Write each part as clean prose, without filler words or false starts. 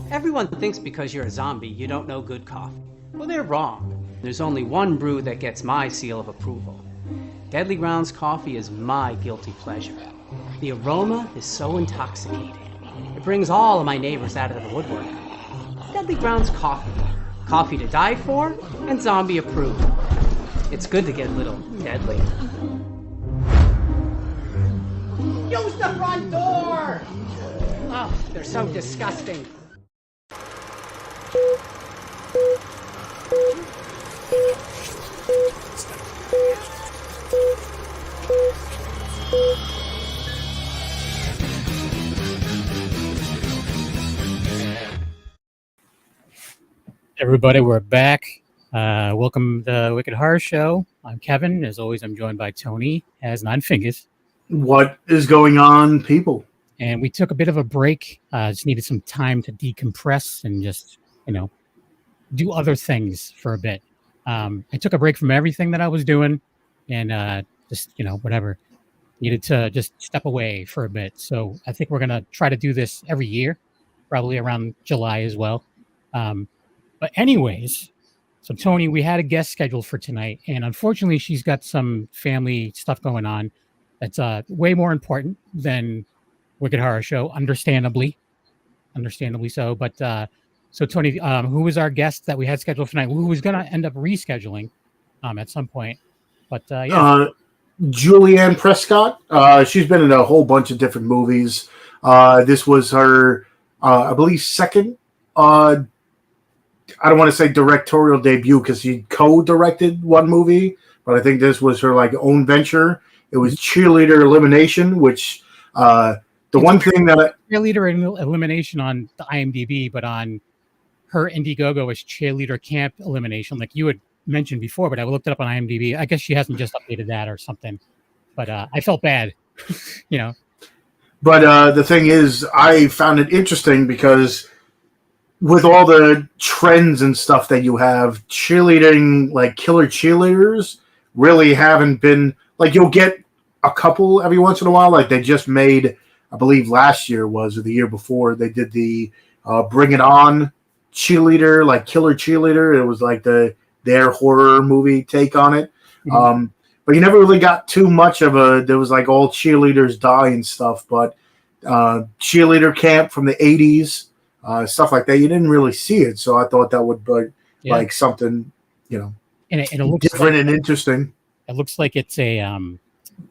Everyone thinks because you're a zombie, you don't know good coffee. Well, they're wrong. There's only one brew that gets my seal of approval. Deadly Grounds coffee is my guilty pleasure. The aroma is so intoxicating. It brings all of my neighbors out of the woodwork. Deadly Grounds coffee. Coffee to die for and zombie approved. It's good to get a little deadly. Use the front door! Oh, they're so disgusting. Everybody, we're back. Welcome to the Wicked Horror Show. I'm Kevin. As always, I'm joined by Tony, has 9 fingers. What is going on, people? And we took a bit of a break. Just needed some time to decompress and just, do other things for a bit. I took a break from everything that I was doing and just, whatever. Needed to just step away for a bit. So I think we're going to try to do this every year, probably around July as well. But anyways, so Tony, we had a guest scheduled for tonight, and unfortunately she's got some family stuff going on that's way more important than Wicked Horror Show, understandably so. But so Tony, who was our guest that we had scheduled for tonight, who was going to end up rescheduling at some point. But Julie Anne Prescott. She's been in a whole bunch of different movies. This was her, I believe, second I don't want to say directorial debut because she co-directed one movie, but I think this was her own venture. It was Cheerleader Elimination, which Cheerleader Elimination on the IMDb, but on her Indiegogo is Cheerleader Camp Elimination, like you had mentioned before. But I looked it up on IMDb. I guess she hasn't just updated that or something. But I felt bad, But the thing is, I found it interesting because with all the trends and stuff that you have, cheerleading, killer cheerleaders, really haven't been, you'll get a couple every once in a while. They just made, I believe last year or the year before, they did the Bring It On cheerleader, killer cheerleader. It was their horror movie take on it. Mm-hmm. But you never really got too much of there was all cheerleaders die and stuff, but cheerleader camp from the 80s, stuff like that, you didn't really see it. So I thought that would be something, and it looks different and interesting. It looks like it's a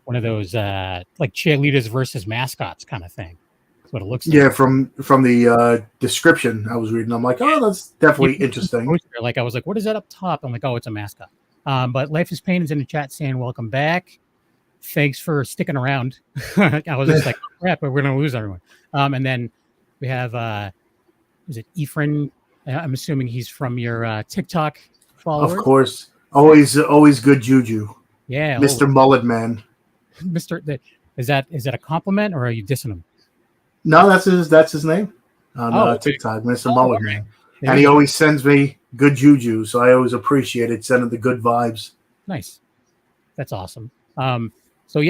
one of those cheerleaders versus mascots kind of thing. That's what it looks like. Yeah, from the description I was reading, I'm like, oh, that's definitely interesting. I was like, what is that up top? I'm like, oh, it's a mascot. But Life is Pain is in the chat saying, welcome back. Thanks for sticking around. I was just like, oh, crap, but we're going to lose everyone. And then we have, is it Ephraim? I'm assuming he's from your TikTok followers. Of course. Always good juju. Yeah. Mr. Mullet Man. Is that a compliment or are you dissing him? No, that's his name on TikTok, Mr. Mullet Man. And he always sends me good juju, so I always appreciate it, sending the good vibes. Nice. That's awesome. So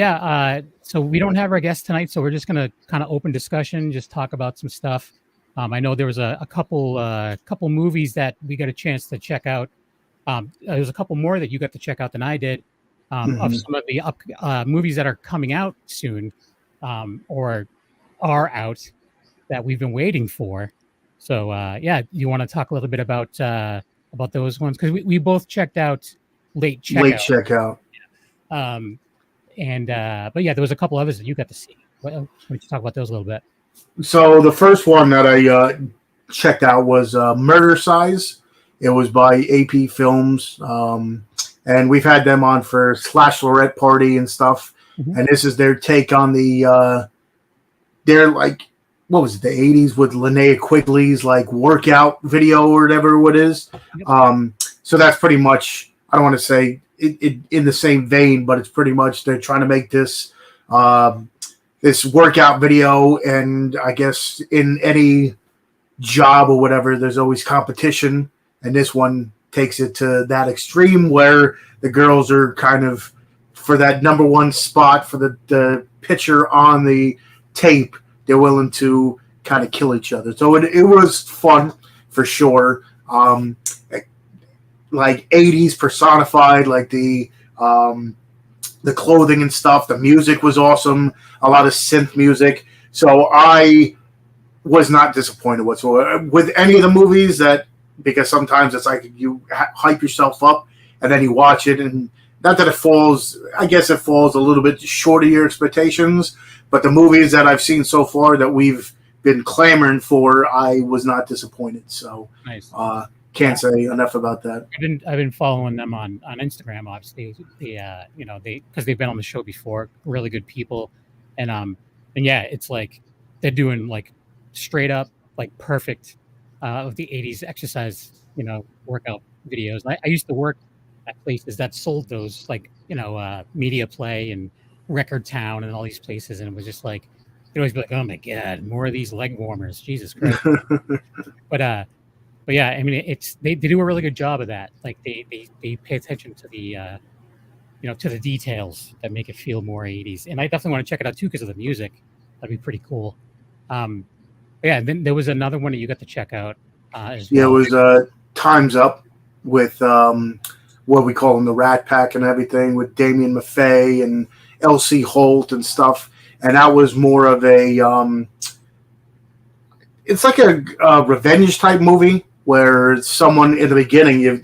we don't have our guest tonight, so we're just going to kind of open discussion, just talk about some stuff. I know there was a couple movies that we got a chance to check out. There's a couple more that you got to check out than I did, of some of the movies that are coming out soon, or are out that we've been waiting for. So you want to talk a little bit about those ones, because we both checked out late checkout. But there was a couple others that you got to see. Why don't you talk about those a little bit? So the first one that I checked out was Murder Size. It was by AP Films, and we've had them on for Slashlerette Party and stuff. Mm-hmm. And this is their take on the what was it, the 80s with Linnea Quigley's workout video or whatever it is. Yep. So that's pretty much, I don't want to say it in the same vein, but it's pretty much they're trying to make this this workout video, and I guess in any job or whatever, there's always competition, and this one takes it to that extreme where the girls are kind of for that number one spot for the picture on the tape, they're willing to kind of kill each other. So it was fun for sure. Like 80s personified, like the clothing and stuff. The music was awesome. A lot of synth music. So I was not disappointed whatsoever with any of the movies, because sometimes it's like you hype yourself up and then you watch it, and not that it falls, I guess it falls a little bit short of your expectations, but the movies that I've seen so far that we've been clamoring for, I was not disappointed. So nice. Can't say enough about that. I've been following them on Instagram. Obviously, because they've been on the show before. Really good people, and yeah, it's like they're doing like straight up like perfect of the '80s exercise, workout videos. And I used to work at places that sold those, like Media Play and Record Town and all these places, and it was just like you'd always be like, oh my god, more of these leg warmers, Jesus Christ. But yeah, I mean, they do a really good job of that. Like they pay attention to the to the details that make it feel more 80s. And I definitely want to check it out too because of the music. That'd be pretty cool. Yeah, and then there was another one that you got to check out as well. Yeah, it was Time's Up with what we call them, the Rat Pack and everything, with Damien Maffei and Elsie Holt and stuff. And that was more of a it's like a revenge type movie where someone in the beginning, I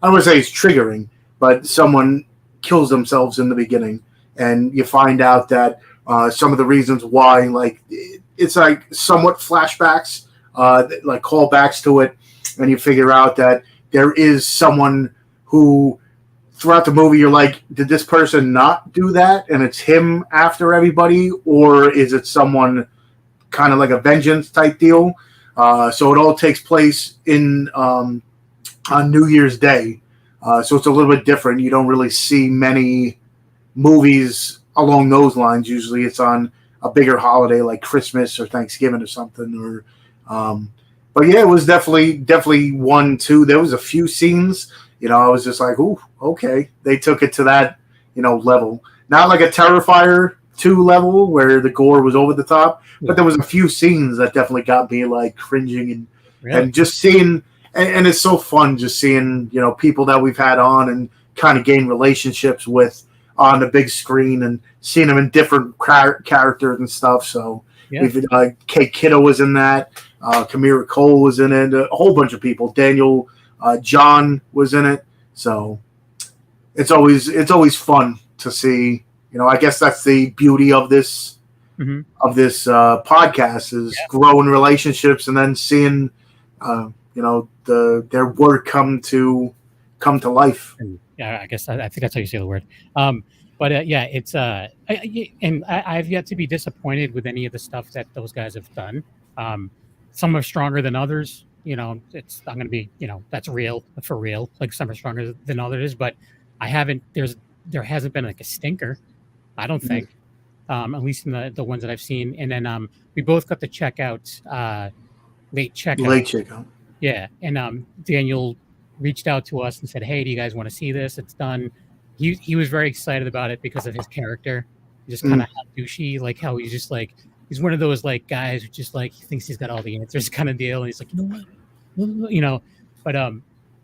don't want to say it's triggering, but someone kills themselves in the beginning, and you find out that some of the reasons why, like it's like somewhat flashbacks, like callbacks to it, and you figure out that there is someone who throughout the movie you're like, did this person not do that and it's him after everybody, or is it someone kind of like a vengeance type deal? So it all takes place on New Year's Day. So it's a little bit different. You don't really see many movies along those lines. Usually it's on a bigger holiday like Christmas or Thanksgiving or something. But yeah, it was definitely one, too. There was a few scenes, I was just like, ooh, okay. They took it to that, level. Not like a Terrifier 2 level where the gore was over the top, but there was a few scenes that definitely got me like cringing and just seeing, and it's so fun just seeing people that we've had on and kind of gain relationships with on the big screen and seeing them in different characters and stuff. So we've Kate Kiddo was in that, Kamira Cole was in it, a whole bunch of people. Daniel John was in it. So it's always fun to see. I guess that's the beauty of this podcast is growing relationships and then seeing, their work come to life. Yeah, I guess I think that's how you say the word. But yeah, it's I've yet to be disappointed with any of the stuff that those guys have done. Some are stronger than others. I'm going to be, that's real for real. Like some are stronger than others, but there hasn't been like a stinker. I don't think, at least in the ones that I've seen. And then we both got to check out Late Checkout. Yeah, and Daniel reached out to us and said, "Hey, do you guys want to see this? It's done." He was very excited about it because of his character, just kind of douchey, like how he's just like he's one of those like guys who just like he thinks he's got all the answers kind of deal, and he's like, what, But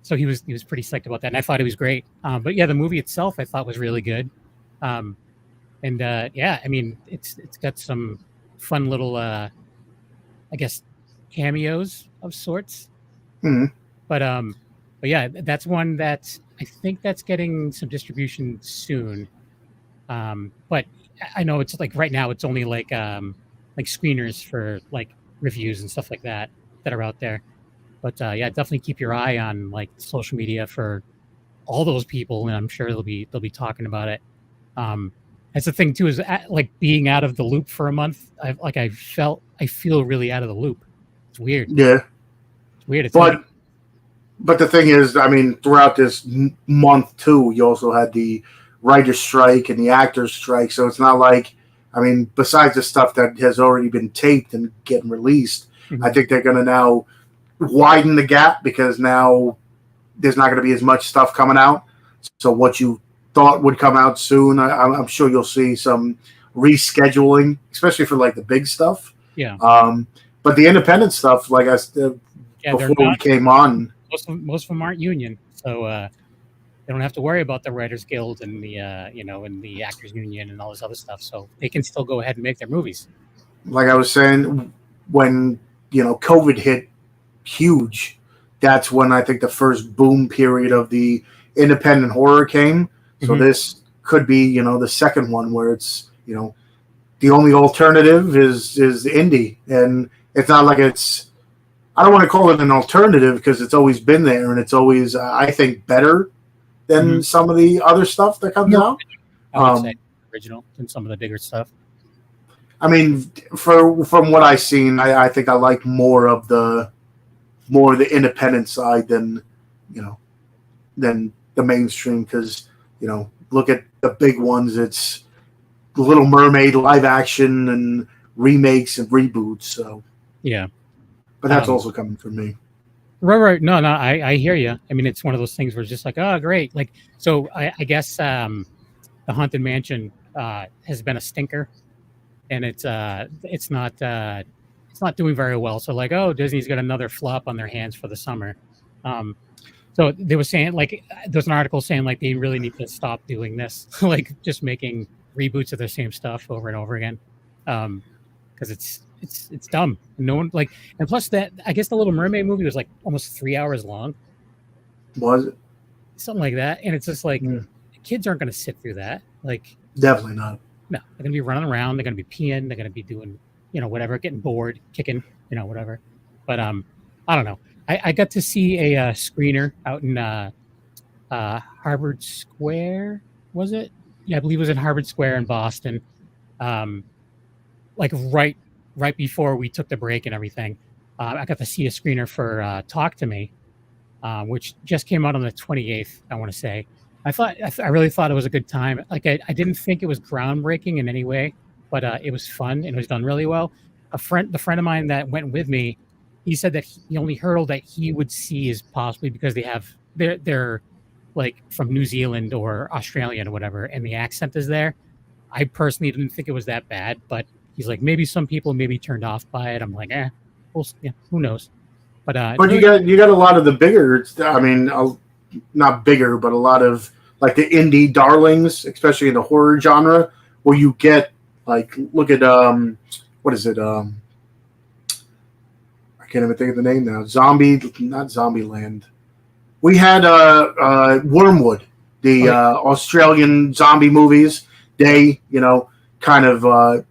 so he was pretty psyched about that, and I thought it was great. But yeah, the movie itself I thought was really good. And yeah, I mean, it's got some fun little, I guess, cameos of sorts. Mm-hmm. But yeah, that's one that I think that's getting some distribution soon. But I know it's like right now it's only like screeners for like reviews and stuff like that are out there. But yeah, definitely keep your eye on like social media for all those people, and I'm sure they'll be talking about it. That's the thing too, is like being out of the loop for a month. I feel really out of the loop. It's weird. Yeah, it's weird. But the thing is, I mean, throughout this month too, you also had the writer's strike and the actors strike. So it's not like, I mean, besides the stuff that has already been taped and getting released, I think they're going to now widen the gap because now there's not going to be as much stuff coming out. So what you thought would come out soon. I'm sure you'll see some rescheduling, especially for like the big stuff. Yeah. But the independent stuff, like I said before we came on, most of them aren't union, so they don't have to worry about the Writers Guild and the and the Actors Union and all this other stuff. So they can still go ahead and make their movies. Like I was saying, when COVID hit huge, that's when I think the first boom period of the independent horror came. So this could be the second one where it's the only alternative is indie, and it's not like it's. I don't want to call it an alternative because it's always been there, and it's always I think better than some of the other stuff that comes out. I would say original than some of the bigger stuff. I mean, from what I've seen, I think I like more of the independent side than the mainstream, because look at the big ones. It's Little Mermaid live action and remakes and reboots. So yeah, but that's also coming from me. Right. No, I hear you. I mean, it's one of those things where it's just like, oh, great. Like, so I guess the Haunted Mansion has been a stinker, and it's not doing very well. So like, oh, Disney's got another flop on their hands for the summer. So they were saying, like, there's an article saying like they really need to stop doing this, like just making reboots of the same stuff over and over again, because it's dumb. No one and plus that I guess the Little Mermaid movie was like almost 3 hours long. Was it? Something like that, and it's just like kids aren't going to sit through that. Like, definitely not. No, they're going to be running around. They're going to be peeing. They're going to be doing whatever, getting bored, kicking, whatever. But I don't know. I got to see a screener out in Harvard Square. Was it? Yeah, I believe it was in Harvard Square in Boston. Like right before we took the break and everything. I got to see a screener for Talk to Me, which just came out on the 28th, I want to say. I really thought it was a good time. Like, I didn't think it was groundbreaking in any way, but it was fun and it was done really well. The friend of mine that went with me, he said that the only hurdle that he would see is possibly because they're like from New Zealand or Australian or whatever, and the accent is there. I personally didn't think it was that bad, but he's like, maybe some people may be turned off by it. I'm like, who knows? But you got a lot of the bigger. I mean, not bigger, but a lot of like the indie darlings, especially in the horror genre, where you get like, look at what is it? I can't even think of the name now. Not Zombieland. We had Wormwood, the Australian zombie movies. They, kind of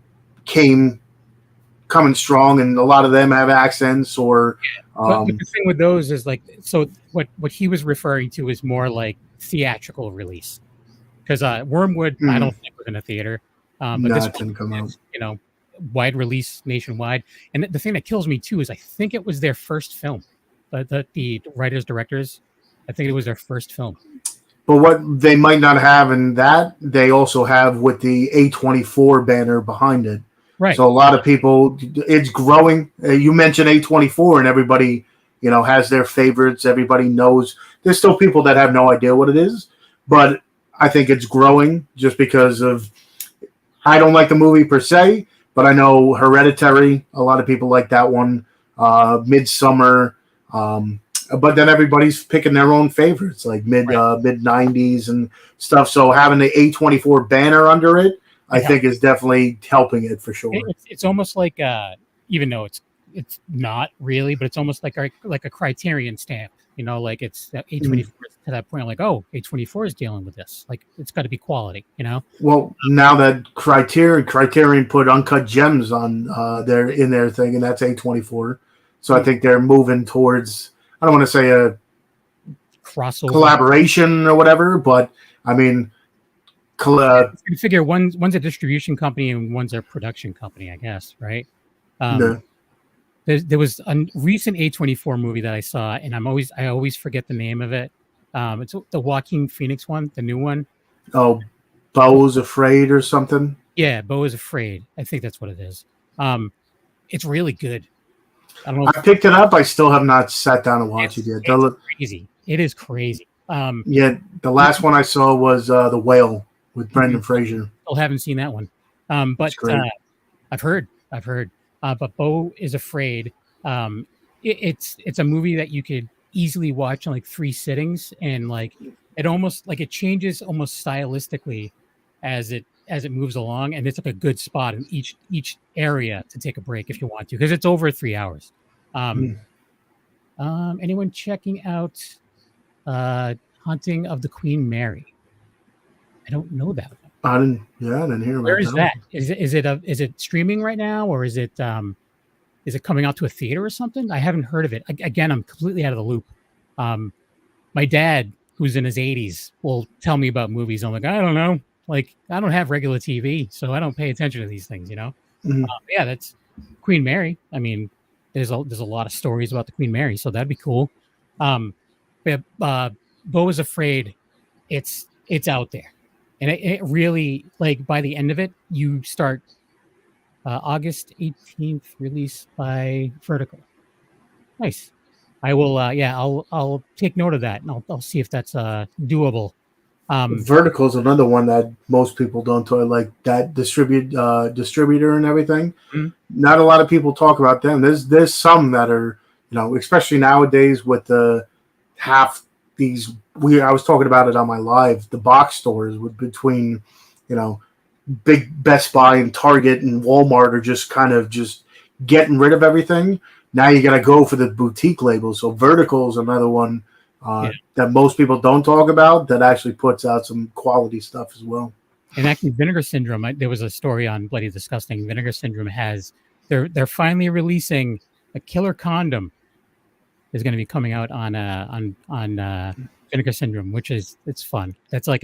coming strong, and a lot of them have accents or. But the thing with those is like, so what he was referring to is more like theatrical release, because Wormwood I don't think was in a theater, but this didn't come out. Wide release nationwide. And the thing that kills me too is I think it was their first film. The writers directors, I think it was their first film. But what they might not have in that, they also have with the A24 banner behind it. Right. So a lot of people, it's growing. You mentioned A24 and everybody, has their favorites. Everybody knows. There's still people that have no idea what it is, but I think it's growing just because of, I don't like the movie per se, but I know Hereditary, a lot of people like that one, Midsummer, but then everybody's picking their own favorites, like mid 90s and stuff. So having the A24 banner under it, I think is definitely helping it for sure. It's almost like, even though it's not really, but it's almost like a Criterion stamp. Like it's A24 to that point. Like, oh, A24 is dealing with this. Like, it's got to be quality. Well, now that Criterion put Uncut Gems on their thing, and that's A24. So I think they're moving towards. I don't want to say a crossover collaboration or whatever, but I mean. You figure one's a distribution company and one's a production company, I guess, right? There was a recent A24 movie that I saw, and I always forget the name of it. It's the Joaquin Phoenix one, the new one. Oh, Beau's Afraid or something? Yeah, Beau is Afraid. I think that's what it is. It's really good. I don't know. I picked it up. I still have not sat down and watched it yet. It's crazy. It is crazy. Yeah, the last one I saw was The Whale with Brendan Fraser. Still haven't seen that one. But great. I've heard. But Beau is Afraid. It's a movie that you could easily watch in like 3 sittings, and like it almost like it changes almost stylistically as it moves along, and it's like a good spot in each area to take a break if you want to, because it's over 3 hours. Anyone checking out Haunting of the Queen Mary? I don't know that one. I didn't hear about that. Where is that? Is it streaming right now, or is it coming out to a theater or something? I haven't heard of it. Again, I'm completely out of the loop. My dad, who's in his 80s, will tell me about movies. I'm like, I don't know. Like, I don't have regular TV, so I don't pay attention to these things, you know? Yeah, that's Queen Mary. I mean, there's a lot of stories about the Queen Mary, so that'd be cool. Beau is Afraid. It's out there. And it really, like, by the end of it, you start August 18th, released by Vertical. Nice. I will, I'll take note of that, and I'll see if that's doable. Vertical is another one that most people don't talk, like that distributor and everything. Not a lot of people talk about them. There's some that are, you know, especially nowadays with the half these. I was talking about it on my live. The box stores between, you know, big Best Buy and Target and Walmart are just kind of just getting rid of everything. Now you got to go for the boutique labels. So Vertical is another one that most people don't talk about that actually puts out some quality stuff as well. And actually, Vinegar Syndrome, there was a story on Bloody Disgusting. Vinegar Syndrome they're finally releasing a killer condom is going to be coming out on Vinegar Syndrome, which it's fun. That's like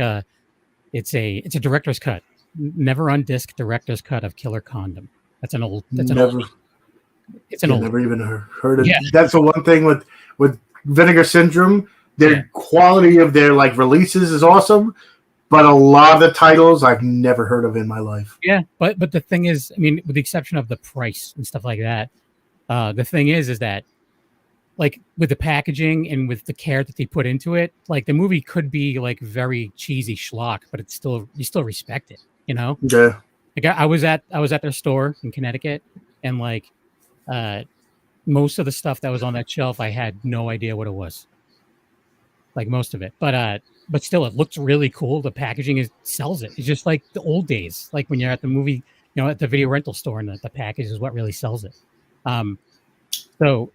it's a director's cut, never on disc director's cut of Killer Condom. Never even heard of. Yeah. That's the one thing with Vinegar Syndrome. Their quality of their like releases is awesome, but a lot of the titles I've never heard of in my life. Yeah, but the thing is, I mean, with the exception of the price and stuff like that, the thing is that like with the packaging and with the care that they put into it, like the movie could be like very cheesy schlock, but you still respect it, you know? Yeah. Like I was at their store in Connecticut, and like most of the stuff that was on that shelf, I had no idea what it was. Like most of it, but still, it looks really cool. The packaging sells it. It's just like the old days, like when you're at the movie, you know, at the video rental store, and the package is what really sells it. So, all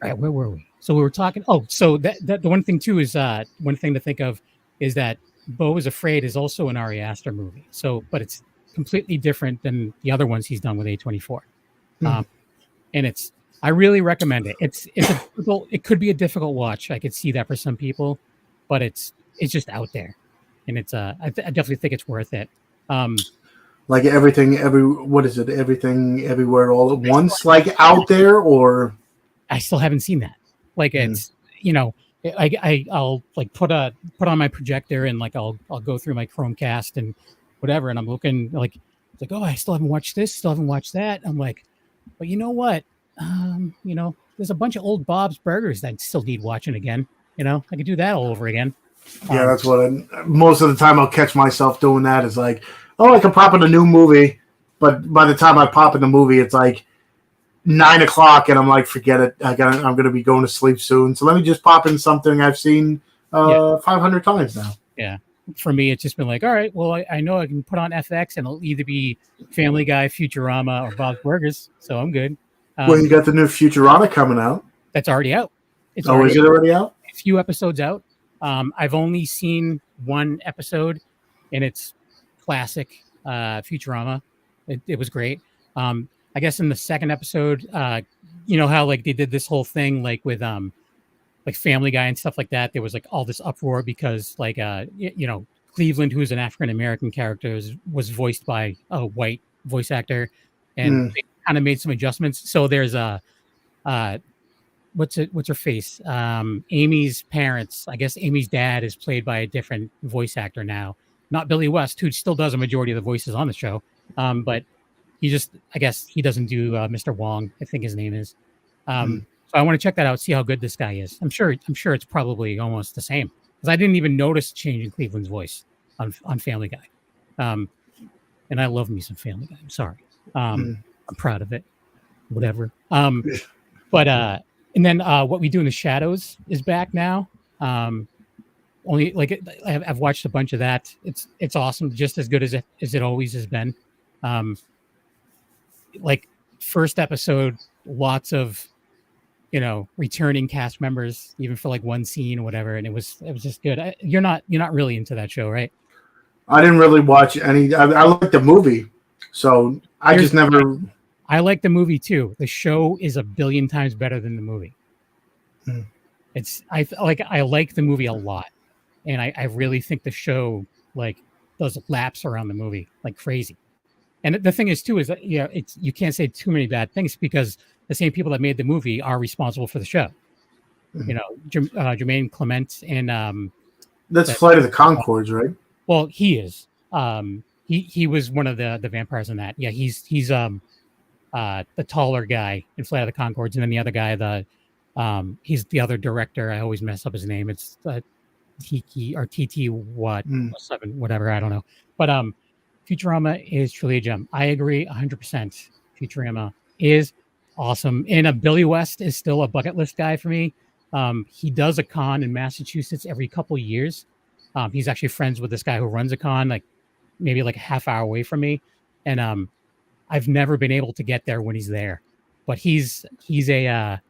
right, where were we? So we were talking. Oh, so that the one thing too is one thing to think of is that Beau is Afraid is also an Ari Aster movie. So, but it's completely different than the other ones he's done with A24. And I really recommend it. It could be a difficult watch. I could see that for some people, but it's just out there, and I definitely think it's worth it. Like everything everywhere all at once, like out there, or I still haven't seen that. Like it's you know, I'll like put on my projector and like I'll go through my Chromecast and whatever, and I'm looking like it's like, oh, I still haven't watched this, still haven't watched that. I'm like, but you know what? You know, there's a bunch of old Bob's Burgers that still need watching again. You know, I could do that all over again. Yeah, that's what most of the time I'll catch myself doing that is like, oh, I can pop in a new movie, but by the time I pop in the movie, it's like 9 o'clock, and I'm like, forget it. I'm going to be going to sleep soon. So let me just pop in something I've seen 500 times now. Yeah. For me, it's just been like, all right, well, I know I can put on FX, and it'll either be Family Guy, Futurama, or Bob's Burgers, so I'm good. Well, you got the new Futurama coming out. That's already out. Is it already out? A few episodes out. I've only seen one episode, and it's classic Futurama. It was great. I guess in the second episode, you know how like they did this whole thing like with like Family Guy and stuff like that. There was like all this uproar because like you know, Cleveland, who's an African American character, was voiced by a white voice actor, and they kind of made some adjustments. So there's what's her face? Amy's parents. I guess Amy's dad is played by a different voice actor now, not Billy West, who still does a majority of the voices on the show. But I guess he doesn't do Mr. Wong, I think his name is. So I want to check that out, see how good this guy is. I'm sure it's probably almost the same. because I didn't even notice change in Cleveland's voice on Family Guy. And I love me some Family Guy. I'm sorry. I'm proud of it. Whatever. But and then What We Do in the Shadows is back now. Only like I've watched a bunch of that. It's awesome, just as good as it always has been. Like first episode, lots of returning cast members, even for like one scene or whatever, and it was just good. You're not really into that show, right? I didn't really watch any. I liked the movie, so I just never. I like the movie too. The show is a billion times better than the movie. I like the movie a lot, and I really think the show like does laps around the movie like crazy. And the thing is too is that you can't say too many bad things because the same people that made the movie are responsible for the show. Jermaine Clement and that's Flight of the Conchords, right? Well, he is. He was one of the vampires in that. Yeah, he's the taller guy in Flight of the Conchords, and then the other guy, he's the other director. I always mess up his name. It's Tiki or TT whatever. I don't know. But Futurama is truly a gem. I agree 100%. Futurama is awesome. And Billy West is still a bucket list guy for me. He does a con in Massachusetts every couple years. He's actually friends with this guy who runs a con, like maybe like a half hour away from me. And I've never been able to get there when he's there. But he's a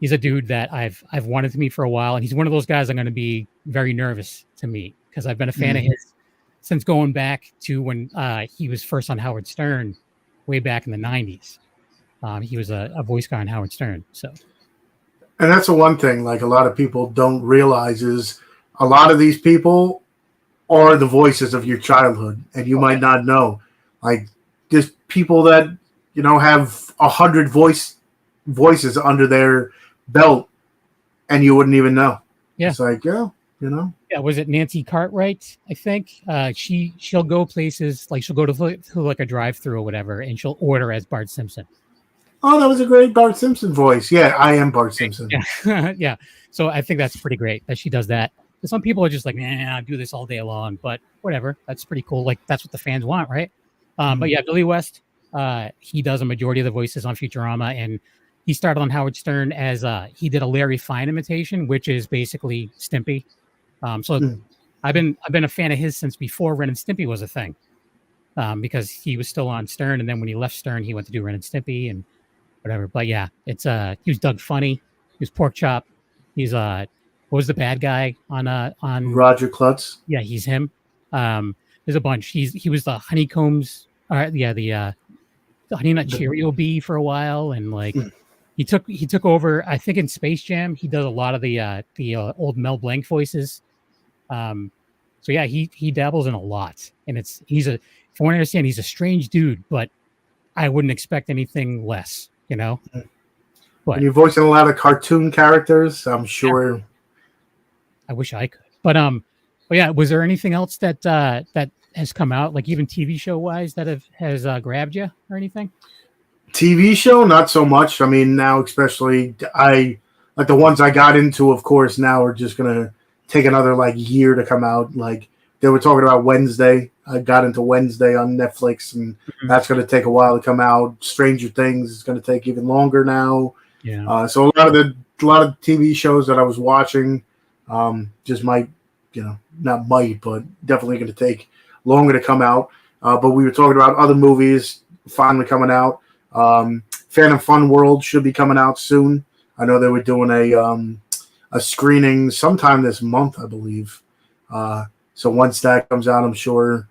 dude that I've wanted to meet for a while, and he's one of those guys I'm going to be very nervous to meet because I've been a fan of his since going back to when he was first on Howard Stern, way back in the 90s. He was a voice guy on Howard Stern. So, and that's the one thing like a lot of people don't realize is a lot of these people are the voices of your childhood, and you might not know. Like just people that have 100 voices under their belt, and you wouldn't even know. Yeah, it's like Yeah, was it Nancy Cartwright? I think she'll go places like she'll go to like a drive-through or whatever, and she'll order as Bart Simpson. Oh, that was a great Bart Simpson voice. Yeah, I am Bart Simpson. Yeah, yeah. So I think that's pretty great that she does that. Some people are just like, I do this all day long, but whatever. That's pretty cool. Like that's what the fans want, right? But yeah, Billy West, he does a majority of the voices on Futurama, and he started on Howard Stern as he did a Larry Fine imitation, which is basically Stimpy. I've been a fan of his since before Ren and Stimpy was a thing, because he was still on Stern, and then when he left Stern, he went to do Ren and Stimpy and whatever. But yeah, it's he was Doug Funny, he was Pork Chop, he's what was the bad guy on Roger Klutz? Yeah, he's him. There's a bunch. He was the Honeycombs. The Honey Nut Cheerio Bee for a while, and like he took over. I think in Space Jam, he does a lot of the old Mel Blanc voices. So yeah, he dabbles in a lot, and from what I understand, he's a strange dude, but I wouldn't expect anything less, But and you're voicing a lot of cartoon characters, I'm sure. Yeah. I wish I could, but yeah. Was there anything else that has come out, like even TV show wise, that has grabbed you or anything? TV show, not so much. I mean, now especially, I like the ones I got into. Of course, now are just gonna take another like year to come out. Like they were talking about Wednesday. I got into Wednesday on Netflix, and that's gonna take a while to come out. Stranger Things is gonna take even longer now. Yeah. So a lot of TV shows that I was watching, just might, not might, but definitely going to take longer to come out. But we were talking about other movies finally coming out. Phantom Fun World should be coming out soon. I know they were doing a screening sometime this month, I believe. So once that comes out, I'm sure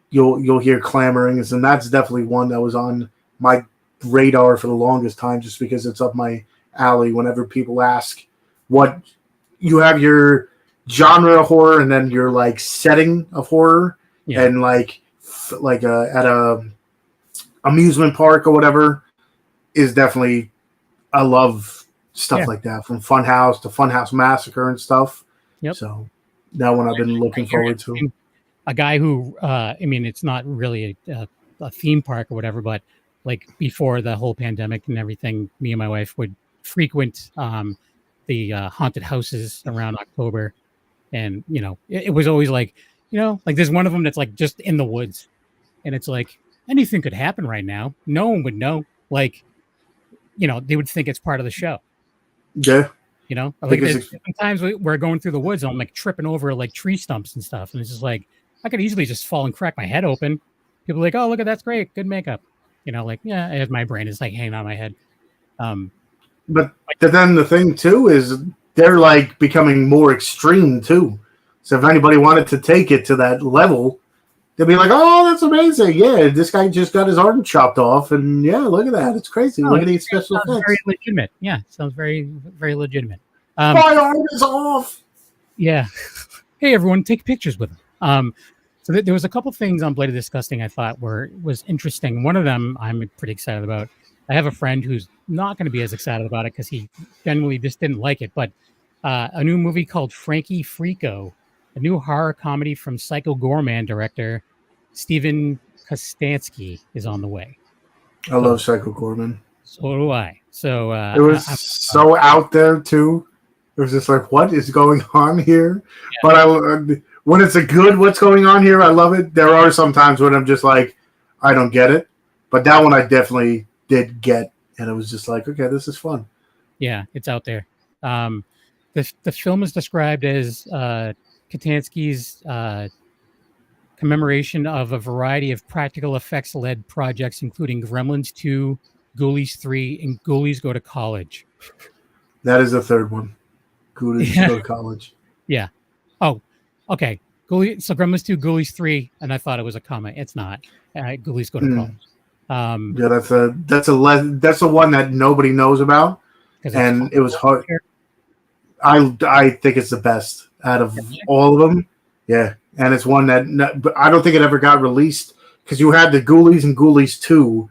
you'll hear clamorings, and that's definitely one that was on my radar for the longest time, just because it's up my alley. Whenever people ask what you have your genre of horror and then your like setting of horror, and like at a amusement park or whatever, is definitely, I love stuff like that, from Funhouse to Funhouse Massacre and stuff. Yep. So that one I've been looking forward to. A guy who, it's not really a theme park or whatever, but like before the whole pandemic and everything, me and my wife would frequent the haunted houses around October. And it was always like, like there's one of them that's like just in the woods, and it's like anything could happen right now. No one would know. Like, they would think it's part of the show. Yeah. Like sometimes we're going through the woods and I'm like tripping over like tree stumps and stuff. And it's just like, I could easily just fall and crack my head open. People are like, oh, look at that's great. Good makeup. Like, yeah, as my brain is like hanging on my head. But then the thing too is they're like becoming more extreme too. So if anybody wanted to take it to that level, they'd be like, oh, that's amazing. Yeah, this guy just got his arm chopped off. And yeah, look at that. It's crazy. Look at these special effects. Very legitimate. Yeah, sounds very, very legitimate. My arm is off. Yeah. Hey, everyone, take pictures with them. So there was a couple things on Blade of Disgusting I thought was interesting. One of them I'm pretty excited about. I have a friend who's not going to be as excited about it because he generally just didn't like it. But a new movie called Frankie Frico, a new horror comedy from Psycho Gorman director Steven Kostanski is on the way. I love Psycho Gorman. So do I. So it was so out there too. It was just like, what is going on here? Yeah. But when it's a good what's going on here, I love it. There are some times when I'm just like, I don't get it. But that one I definitely did get, and it was just like, okay, this is fun. Yeah, it's out there. The film is described as Kostanski's commemoration of a variety of practical effects-led projects, including Gremlins 2, Ghoulies 3, and Ghoulies Go to College. That is the third one. Ghoulies Go to College. Yeah. Oh, okay. So Gremlins 2, Ghoulies 3, and I thought it was a comma. It's not. Ghoulies Go to College. Yeah, that's a one that nobody knows about, and it was hard. I think it's the best out of all of them. Yeah, and it's one but I don't think it ever got released because you had the Ghoulies and Ghoulies 2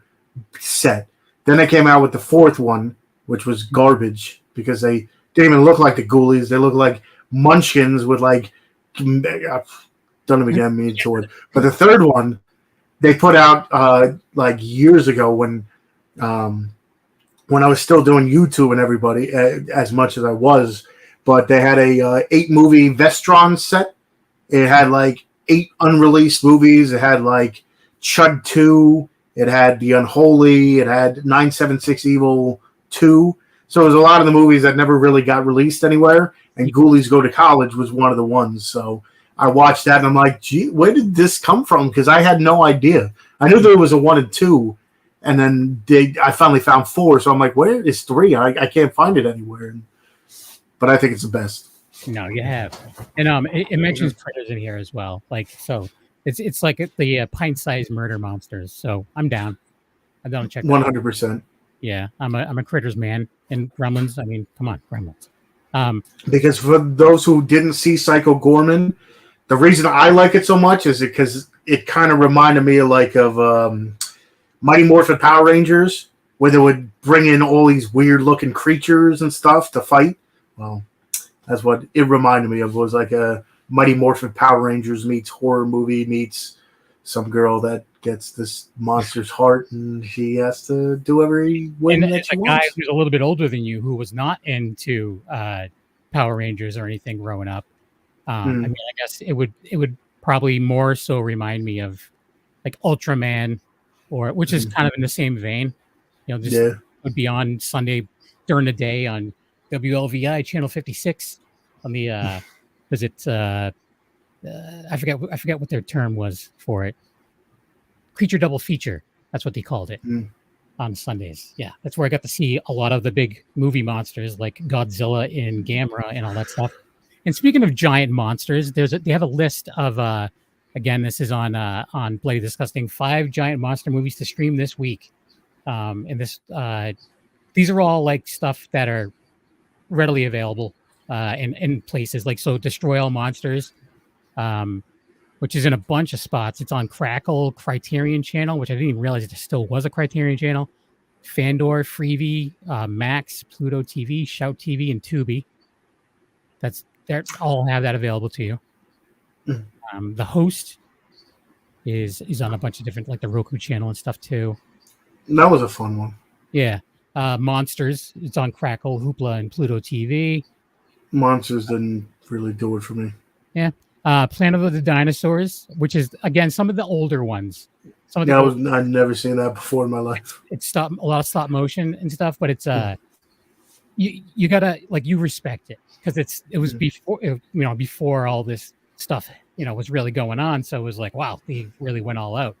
set. Then they came out with the fourth one, which was garbage because they didn't even look like the Ghoulies. They looked like munchkins with like don't even get me into it. But the third one they put out like years ago when I was still doing YouTube and everybody as much as I was. But they had a 8-movie Vestron set. It had like 8 unreleased movies. It had like Chud 2. It had The Unholy. It had 976 Evil 2. So it was a lot of the movies that never really got released anywhere. And Ghoulies Go to College was one of the ones. So I watched that and I'm like, gee, where did this come from? Because I had no idea. I knew there was a 1 and 2. And then I finally found 4. So I'm like, where is 3? I can't find it anywhere. But I think it's the best. No, you have, and it mentions critters in here as well. Like, so it's like the pint-sized murder monsters. So I'm down. I'm down to check. 100%. Yeah, I'm a critters man. And Gremlins. I mean, come on, Gremlins. Because for those who didn't see Psycho Gorman, the reason I like it so much is because it kind of reminded me of Mighty Morphin Power Rangers, where they would bring in all these weird-looking creatures and stuff to fight. Well, that's what it reminded me of. Was like a Mighty Morphin Power Rangers meets horror movie meets some girl that gets this monster's heart and she has to do every win that she wants. Guy who's a little bit older than you who was not into Power Rangers or anything growing up. I mean, I guess it would probably more so remind me of like Ultraman, which is kind of in the same vein. Would be on Sunday during the day on WLVI channel 56 on the I forget what their term was for it. Creature double feature. That's what they called it on Sundays. Yeah, that's where I got to see a lot of the big movie monsters like Godzilla and Gamera and all that stuff. And speaking of giant monsters, they have a list of again, this is on Bloody Disgusting, 5 giant monster movies to stream this week. And these are all like stuff that are readily available in places like Destroy All Monsters, which is in a bunch of spots. It's on Crackle, Criterion Channel, which I didn't even realize it still was a Criterion Channel, Fandor, Freevee, Max, Pluto TV, Shout TV, and Tubi. They all have that available to you. The Host is on a bunch of different, like the Roku channel and stuff too. That was a fun one. Yeah. Monsters, it's on Crackle, Hoopla, and Pluto TV. Monsters didn't really do it for me. Yeah. Planet of the Dinosaurs, which is again some of the older ones. Some of the I've never seen that before in my life. it's a lot of stop motion and stuff, but it's you gotta like you respect it because it was before before all this stuff was really going on. So it was like, wow, they really went all out.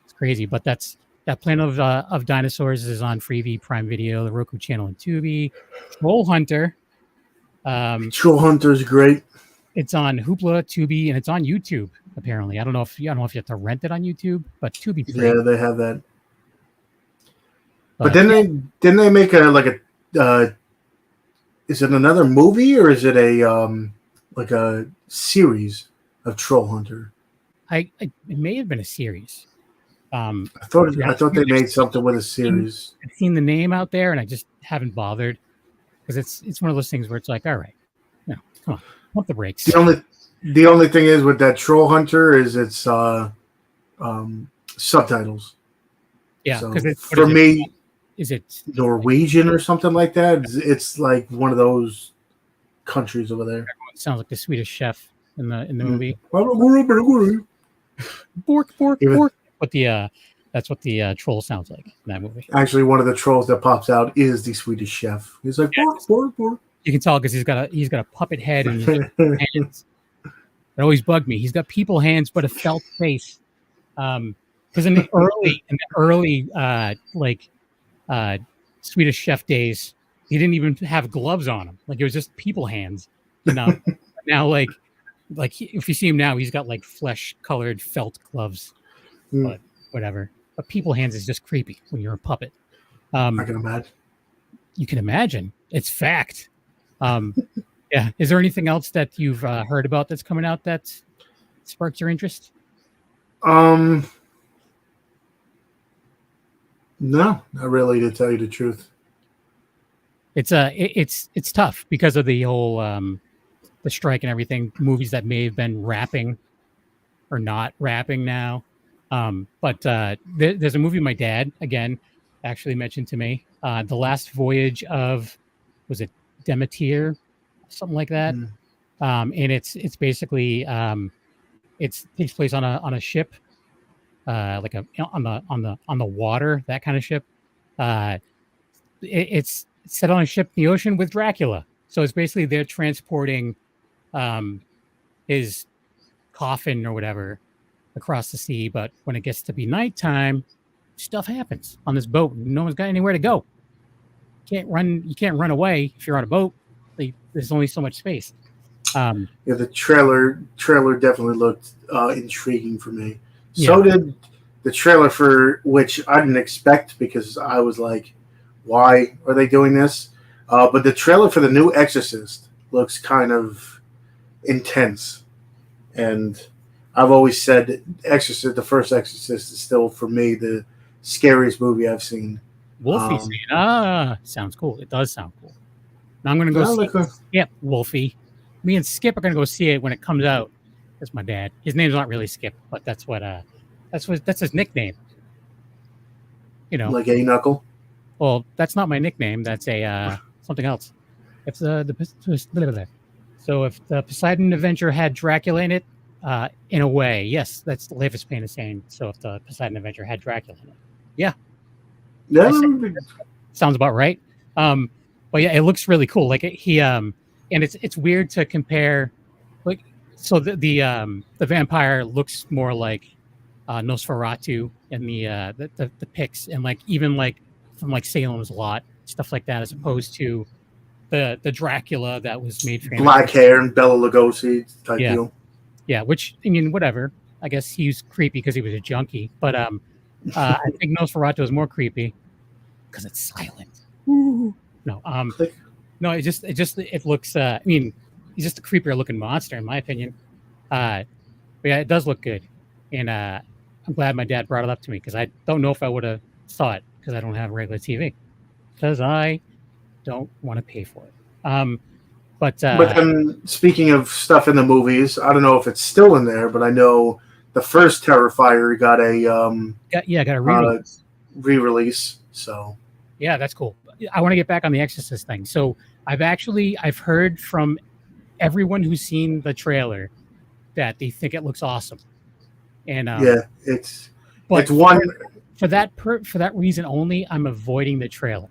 It's crazy, but that Planet of Dinosaurs is on Freevee, Prime Video, the Roku channel, and Tubi. Troll Hunter. Troll Hunter is great. It's on Hoopla, Tubi, and it's on YouTube. Apparently, I don't know if you have to rent it on YouTube, but Tubi. Yeah, they have that. But didn't they make is it another movie or is it a series of Troll Hunter? It may have been a series. I thought they made something with a series. I've seen the name out there, and I just haven't bothered because it's one of those things where it's like, all right, no, come on, pump the brakes. The only thing is with that Troll Hunter is it's subtitles. Yeah, so because for me, is it Norwegian or something like that? It's like one of those countries over there. It sounds like the Swedish Chef in the movie. Bork, bork, bork. But that's what the troll sounds like in that movie. Actually, one of the trolls that pops out is the Swedish Chef. He's like, bork, bork, bork. You can tell because he's got a puppet head and hands. It always bugged me. He's got people hands but a felt face. Because in the early Swedish Chef days, he didn't even have gloves on him. Like it was just people hands. Now like if you see him now, he's got like flesh colored felt gloves. But whatever. But people hands is just creepy when you're a puppet. I can imagine. You can imagine. It's fact. Yeah. Is there anything else that you've heard about that's coming out that sparked your interest? No, not really, to tell you the truth. It's tough because of the whole the strike and everything. Movies that may have been wrapping or not wrapping now. But there's a movie my dad again actually mentioned to me. The Last Voyage of, was it Demeter, something like that. And it's basically it takes place on a ship, like on the water, that kind of ship. It's set on a ship in the ocean with Dracula. So it's basically they're transporting his coffin or whatever across the sea, but when it gets to be nighttime, stuff happens on this boat. No one's got anywhere to go. You can't run away if you're on a boat. There's only so much space. Yeah, the trailer definitely looked intriguing for me. So did the trailer, for which I didn't expect because I was like, why are they doing this? But the trailer for the new Exorcist looks kind of intense. And I've always said Exorcist, the first Exorcist, is still, for me, the scariest movie I've seen. Wolfie's saying, sounds cool. It does sound cool. Now I'm going to go see it. Yep, Wolfie. Me and Skip are going to go see it when it comes out. That's my dad. His name's not really Skip, but that's his nickname. Like A Knuckle? Well, that's not my nickname. That's a something else. It's so if the Poseidon Adventure had Dracula in it, in a way, yes, that's Life is Pain is saying. So if the Poseidon Adventure had Dracula in it, yeah, sounds about right. But yeah, it looks really cool. Like and it's weird to compare. Like, so the vampire looks more like Nosferatu and the pics, and like even like from like Salem's Lot, stuff like that, as opposed to the Dracula that was made for black hair and Bela Lugosi type deal. Yeah, which, I mean, whatever. I guess he's creepy because he was a junkie, but I think Nosferatu is more creepy because it's silent. Ooh. No, it looks. I mean, he's just a creepier looking monster, in my opinion. But yeah, it does look good, and I'm glad my dad brought it up to me because I don't know if I would have saw it because I don't have regular TV because I don't want to pay for it. But then, speaking of stuff in the movies, I don't know if it's still in there, but I know the first Terrifier got a re-release. So yeah, that's cool. I want to get back on the Exorcist thing. So I've heard from everyone who's seen the trailer that they think it looks awesome. And it's but one for that reason only, I'm avoiding the trailer.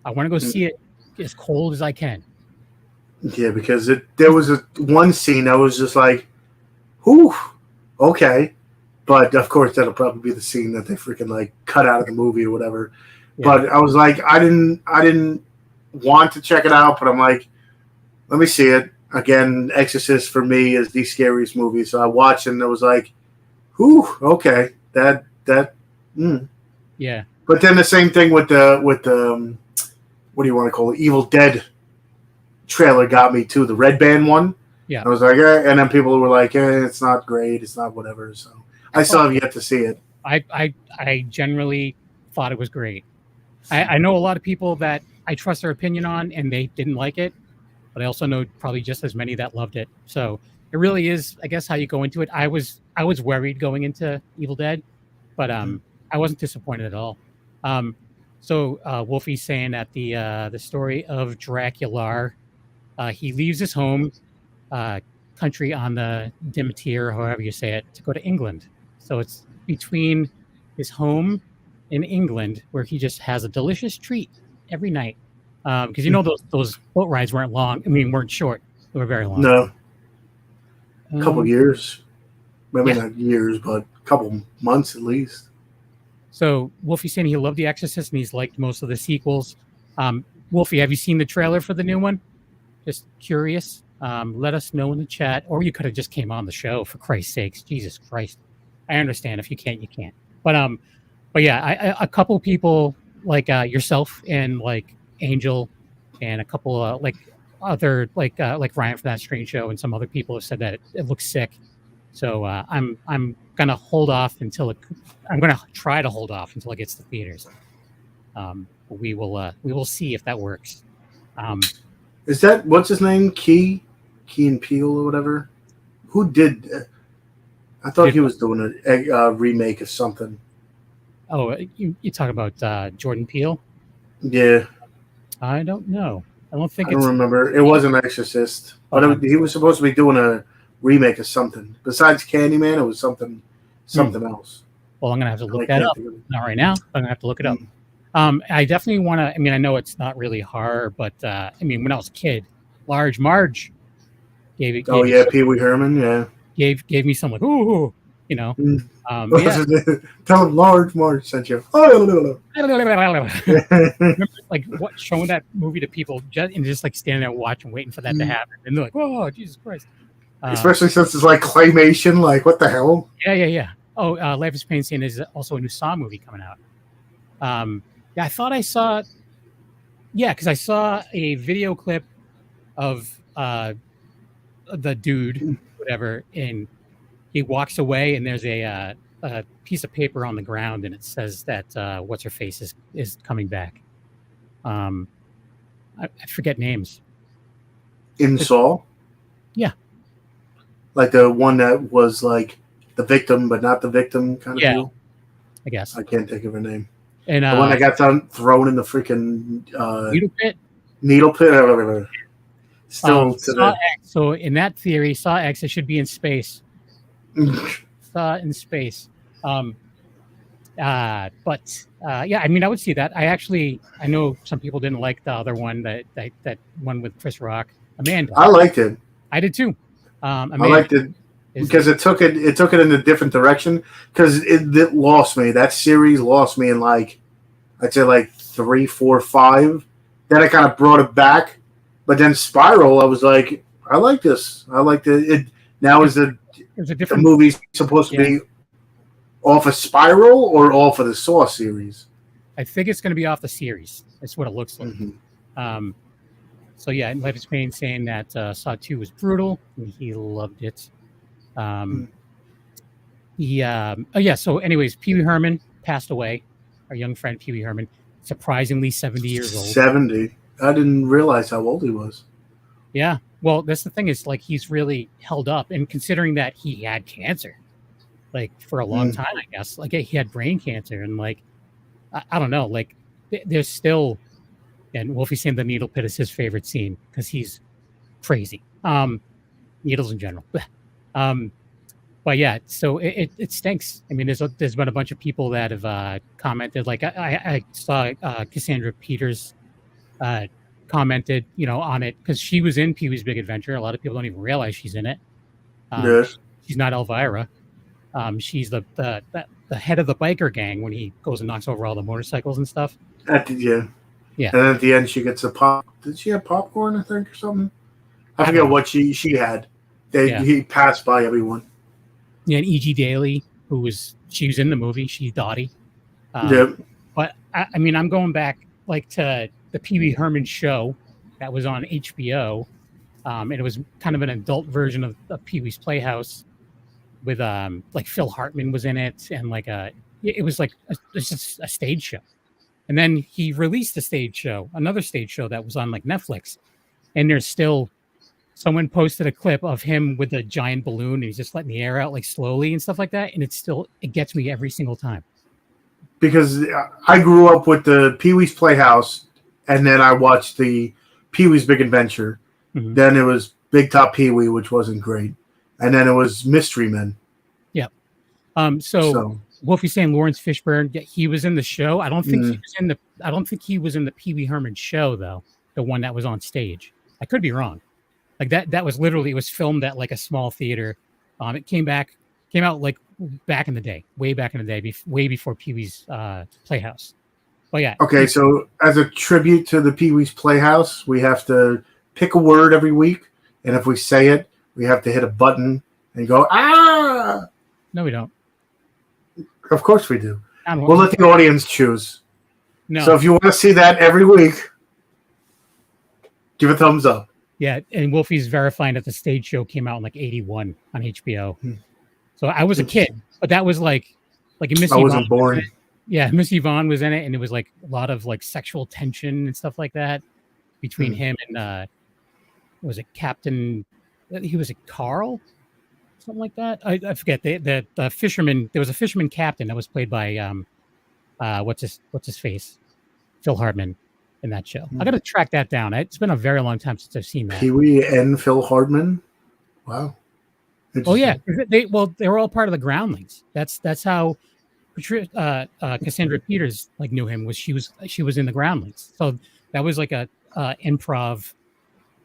I want to go see it as cold as I can. Yeah, because there was one scene that was just like, whew, okay. But of course, that'll probably be the scene that they freaking like cut out of the movie or whatever. Yeah. But I was like, I didn't want to check it out, but I'm like, let me see it again. Exorcist for me is the scariest movie, so I watched it and it was like, whew, okay, that. Yeah. But then the same thing with the what do you want to call it? Evil Dead trailer got me too. The red band one. Yeah. I was like, and then people were like, it's not great. It's not whatever. So I still have yet to see it. I generally thought it was great. I know a lot of people that I trust their opinion on, and they didn't like it, but I also know probably just as many that loved it. So it really is, I guess, how you go into it. I was worried going into Evil Dead, but I wasn't disappointed at all. So Wolfie's saying that the story of Dracula, he leaves his home country on the Dimetier, however you say it, to go to England. So it's between his home in England, where he just has a delicious treat every night. Because those boat rides weren't long. I mean, weren't short. They were very long. No. A couple years. Maybe not years, but a couple months at least. So Wolfie's saying he loved The Exorcist and he's liked most of the sequels. Wolfie, have you seen the trailer for the new one? Just curious. Let us know in the chat, or you could have just came on the show, for Christ's sakes. Jesus Christ. I understand if you can't, you can't. But yeah, a couple people like yourself and like Angel and a couple like other like Ryan from That Strange Show and some other people have said that it looks sick. So I'm gonna hold off until I'm gonna try to hold off until it gets to theaters. We will see if that works. Is that what's his name? Key and Peele or whatever? Who did? I thought he was doing a remake of something. Oh, you talk about Jordan Peele? Yeah. I don't know. I don't remember. It wasn't Exorcist, but he was supposed to be doing a remake of something. Besides Candyman, it was something else. Well, I'm gonna have to look that up. Not right now. I'm gonna have to look it up. I definitely want to. I mean, I know it's not really horror, but I mean, when I was a kid, Large Marge gave Pee Wee Herman, yeah, gave me some like ooh, you know. Tell him Large Marge sent you. Remember, like showing that movie to people just like standing there watching, waiting for that to happen, and they're like, "Oh, Jesus Christ!" Especially since it's like claymation, like what the hell? Yeah. Oh, Life is Pain saying there's also a new Saw movie coming out. Yeah, I thought I saw. Yeah, because I saw a video clip of the dude, whatever, and he walks away, and there's a piece of paper on the ground, and it says that what's her face is coming back. I forget names. In Saw? Yeah. Like the one that was like the victim, but not the victim kind of deal? I guess. I can't think of her name. And the one that got thrown in the freaking needle pit? Needle pit? Still so in that theory, Saw X, it should be in space. Saw in space. But yeah, I mean, I would see that. I know some people didn't like the other one, that one with Chris Rock. Amanda. I liked it. I did too. Amanda, I liked it because it took it in a different direction. Because it lost me. That series lost me in like, I'd say like 3, 4, 5. Then I kind of brought it back. But then Spiral, I was like, I like this. I liked it. Now is the movie supposed to be off of Spiral or off of the Saw series? I think it's going to be off the series. That's what it looks like. Mm-hmm. So yeah, Life is Pain saying that Saw 2 was brutal and he loved it. So anyways, Pee Wee Herman passed away. Our young friend Pee Wee Herman, surprisingly 70 years old. 70. I didn't realize how old he was. Yeah. Well, that's the thing is like he's really held up, and considering that he had cancer, like for a long time, I guess, like he had brain cancer, and like I don't know, like there's still, and Wolfie's saying the needle pit is his favorite scene because he's crazy. Needles in general. But yeah, so it stinks. I mean, there's been a bunch of people that have commented. Like I saw Cassandra Peters commented, on it because she was in Pee Wee's Big Adventure. A lot of people don't even realize she's in it. Yeah. She's not Elvira. She's the head of the biker gang when he goes and knocks over all the motorcycles and stuff. Yeah. Yeah. And then at the end, she gets a pop. Did she have popcorn, I think, or something? I forget what she had. He passed by everyone. Yeah, and E.G. Daily, she was in the movie. She's Dottie. Yep. But I mean, I'm going back like to the Pee Wee Herman show that was on HBO. And it was kind of an adult version of Pee Wee's Playhouse with like Phil Hartman was in it, and like it was like just a stage show. And then he released another stage show that was on like Netflix, and there's still someone posted a clip of him with a giant balloon and he's just letting the air out like slowly and stuff like that, and it gets me every single time. Because I grew up with the Pee Wee's Playhouse, and then I watched the Pee Wee's Big Adventure. Mm-hmm. Then it was Big Top Pee Wee, which wasn't great, and then it was Mystery Men. Yeah. So Wolfie's saying Lawrence Fishburne. Yeah, he was in the show. I don't think he was in the Pee Wee Herman show though. The one that was on stage. I could be wrong. Like that was literally, it was filmed at like a small theater. It came out like back in the day, way back in the day, way before Pee Wee's Playhouse. But yeah. Okay, so as a tribute to the Pee Wee's Playhouse, we have to pick a word every week, and if we say it, we have to hit a button and go, ah! No, we don't. Of course we do. We'll let the audience choose. No. So if you want to see that every week, give a thumbs up. Yeah, and Wolfie's verifying that the stage show came out in like 81 on HBO. So I was a kid, but that was like Miss Yvonne. I wasn't born. Yeah, Miss Yvonne was in it, and it was like a lot of like sexual tension and stuff like that between him and was it Captain? He was a Carl, something like that. I forget. The fisherman. There was a fisherman captain that was played by what's his face, Phil Hartman. In that show, I got to track that down. It's been a very long time since I've seen that. Pee Wee and Phil Hartman. Wow. Oh yeah, they were all part of the Groundlings. That's how Cassandra Peters like knew him. She was in the Groundlings. So that was like a improv,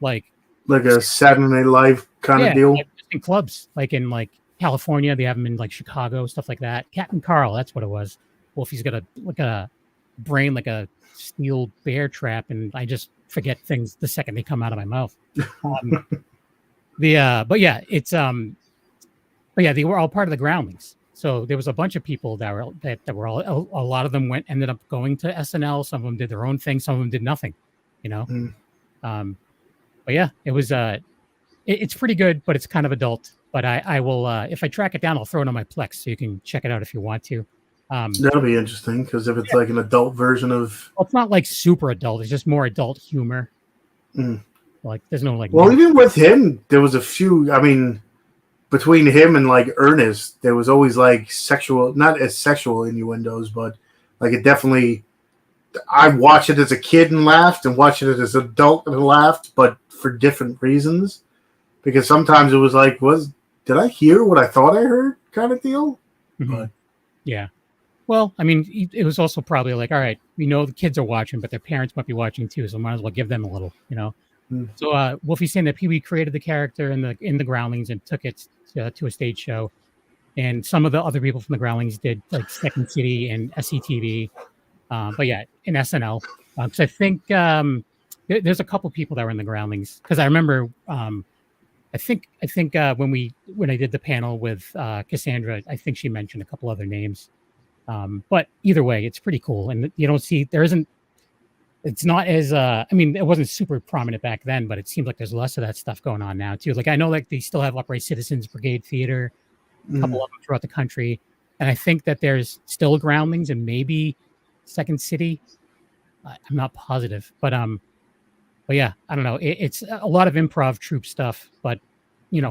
like a Saturday Night Live kind of deal. Like in clubs, like in like California, they have them in like Chicago, stuff like that. Captain Carl, that's what it was. Wolfie's got a brain like a steel bear trap, and I just forget things the second they come out of my mouth. They were all part of the Groundlings. So there was a bunch of people that were all, a lot of them ended up going to SNL. Some of them did their own thing. Some of them did nothing, but yeah, it was it's pretty good, but it's kind of adult. But I will if I track it down, I'll throw it on my Plex so you can check it out if you want to. That'll be interesting because if it's like an adult version of, well, it's not like super adult; it's just more adult humor. Like there's no like. Well, even with him, there was a few. I mean, between him and like Ernest, there was always like sexual, not as sexual innuendos, but like it definitely. I watched it as a kid and laughed, and watched it as an adult and laughed, but for different reasons. Because sometimes it was like, did I hear what I thought I heard, kind of deal? But yeah. Well, I mean, it was also probably like, all right, we know the kids are watching, but their parents might be watching too, so might as well give them a little, So Wolfie's saying that Pee Wee created the character in the Groundlings and took it to a stage show, and some of the other people from the Groundlings did like Second City and SCTV, but yeah, in SNL. Because I think there's a couple people that were in the Groundlings. Because I remember, I think when I did the panel with Cassandra, I think she mentioned a couple other names. But either way, it's pretty cool. And you don't see, it's not as, I mean, it wasn't super prominent back then, but it seems like there's less of that stuff going on now too. Like I know like they still have Upright Citizens Brigade Theater, a couple of them throughout the country. And I think that there's still Groundlings and maybe Second City. I'm not positive, but yeah, I don't know. It's a lot of improv troupe stuff, but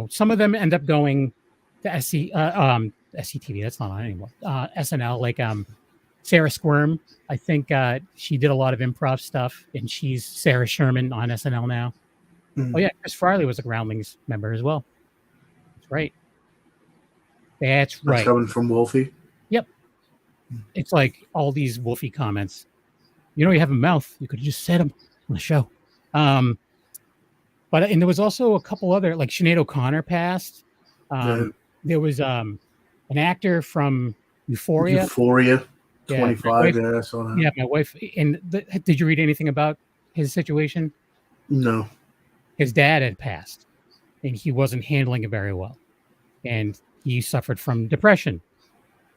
some of them end up going to SCTV. That's not on anymore. SNL, like Sarah Squirm. I think she did a lot of improv stuff, and she's Sarah Sherman on SNL now. Oh yeah, Chris Farley was a Groundlings member as well. That's right. That's right. That's coming from Wolfie. Yep. It's like all these Wolfie comments. You know, you have a mouth. You could have just said them on the show. But and there was also a couple other, like Sinead O'Connor passed. There was an actor from Euphoria. Euphoria, 25. Yeah, I saw that. Yeah, my wife. And did you read anything about his situation? No. His dad had passed, and he wasn't handling it very well, and he suffered from depression.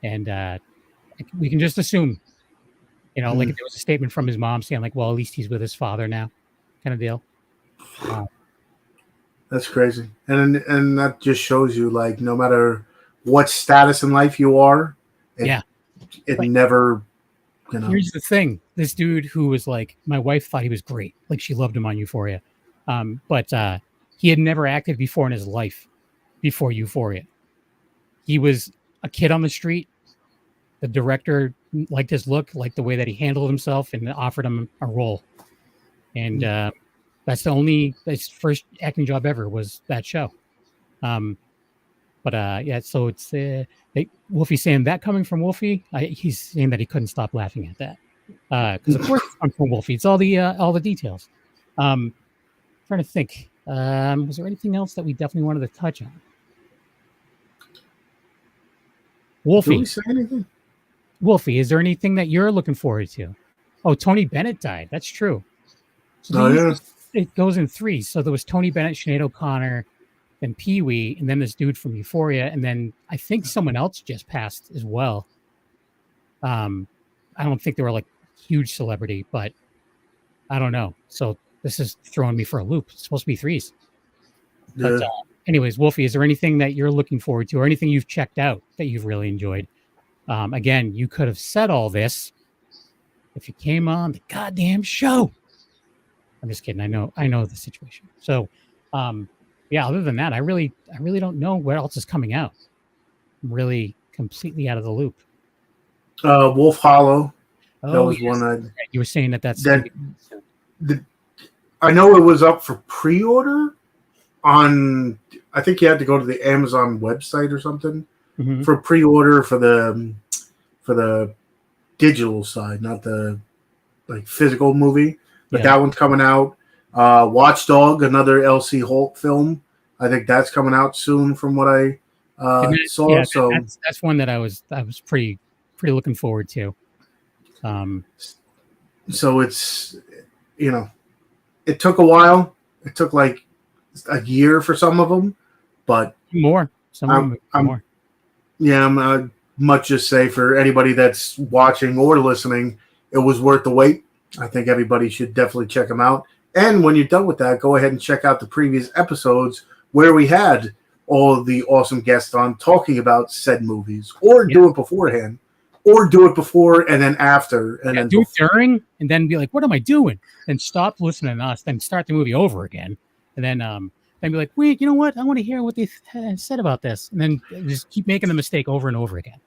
And we can just assume, like there was a statement from his mom saying, like, well, at least he's with his father now, kind of deal. That's crazy. And that just shows you, like, no matter what status in life you are, it never, Here's the thing. This dude who was like, my wife thought he was great. Like, she loved him on Euphoria. But he had never acted before in his life before Euphoria. He was a kid on the street. The director liked his look, liked the way that he handled himself, and offered him a role. And that's his first acting job ever was that show. So it's Wolfie saying that coming from Wolfie. He's saying that he couldn't stop laughing at that because of course it's come from Wolfie. It's all the details. Trying to think. Was there anything else that we definitely wanted to touch on? Wolfie. Did we say anything? Wolfie, is there anything that you're looking forward to? Oh, Tony Bennett died. That's true. So it goes in three. So there was Tony Bennett, Sinead O'Connor, then Pee Wee, and then this dude from Euphoria, and then I think someone else just passed as well. I don't think they were like huge celebrity, but I don't know. So this is throwing me for a loop. It's supposed to be threes. Yeah. But anyways, Wolfie, is there anything that you're looking forward to or anything you've checked out that you've really enjoyed? Again, you could have said all this if you came on the goddamn show. I'm just kidding. I know the situation. So, other than that, I really don't know what else is coming out. I'm really completely out of the loop. Wolf Hollow. That was yes. one you were saying that's I know it was up for pre-order on, I think you had to go to the Amazon website or something for pre-order for the digital side, not the like physical movie. But that one's coming out. Watchdog, another L.C. Holt film. I think that's coming out soon, from what I saw. Yeah, so that's one that I was pretty looking forward to. So it's it took a while. It took like a year for some of them, but more. More. Yeah, I might just say for anybody that's watching or listening, it was worth the wait. I think everybody should definitely check them out. And when you're done with that, go ahead and check out the previous episodes where we had all of the awesome guests on talking about said movies, or do it beforehand, or do it before and then after. And then do it during and then be like, what am I doing? And stop listening to us, then start the movie over again. And then be like, wait, you know what? I want to hear what they said about this. And then just keep making the mistake over and over again.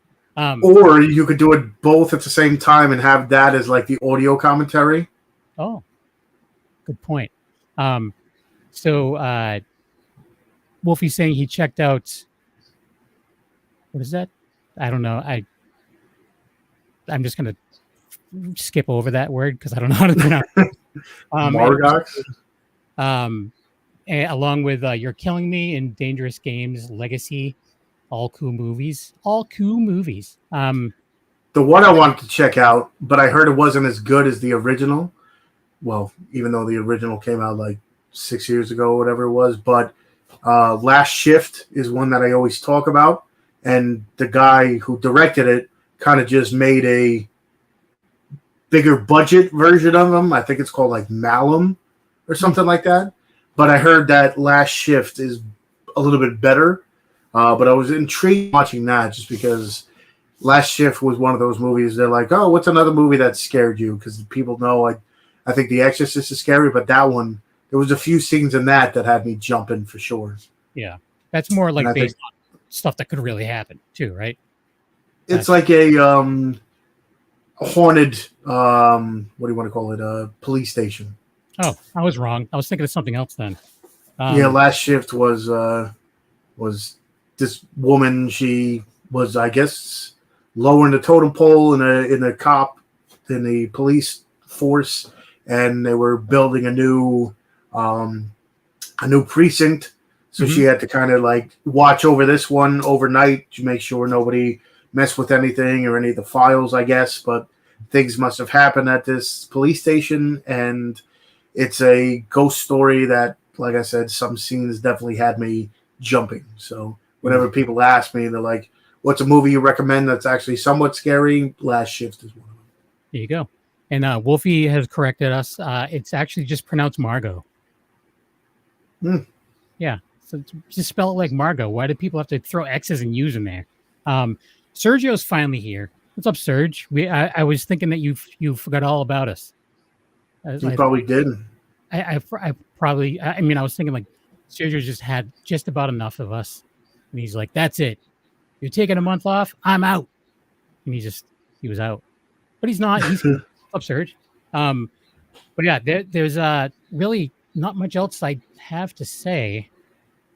Or you could do it both at the same time and have that as like the audio commentary. Oh, good point. So Wolfie's saying he checked out. What is that? I don't know. I'm just going to skip over that word because I don't know how to pronounce it. Margox. Along with You're Killing Me and Dangerous Games Legacy. All cool movies. The one I wanted to check out, but I heard it wasn't as good as the original. Well, even though the original came out like 6 years ago, or whatever it was. But Last Shift is one that I always talk about. And the guy who directed it kind of just made a bigger budget version of them. I think it's called like Malum or something like that. But I heard that Last Shift is a little bit better. But I was intrigued watching that just because Last Shift was one of those movies. They're like, oh, what's another movie that scared you? Because people know I think The Exorcist is scary, but that one, there was a few scenes in that had me jumping for sure. Yeah. That's more like based on stuff that could really happen too, right? It's like a haunted, what do you want to call it? Police station. Oh, I was wrong. I was thinking of something else then. Last Shift was this woman, she was, I guess, lower in the totem pole in the police force, and they were building a new precinct. So she had to kind of like watch over this one overnight to make sure nobody messed with anything or any of the files, I guess. But things must have happened at this police station, and it's a ghost story that, like I said, some scenes definitely had me jumping. So whenever people ask me, they're like, what's a movie you recommend that's actually somewhat scary? Last Shift is one of them. There you go. And Wolfie has corrected us. It's actually just pronounced Margot. Yeah. So just spell it like Margot. Why do people have to throw X's and U's in there? Sergio's finally here. What's up, Serge? I was thinking that you forgot all about us. You probably did. I probably. I mean, I was thinking like Sergio just had just about enough of us, and he's like, "That's it. You're taking a month off. I'm out." And he was out, but he's not. He's up, Serge. But yeah, there's really not much else I have to say,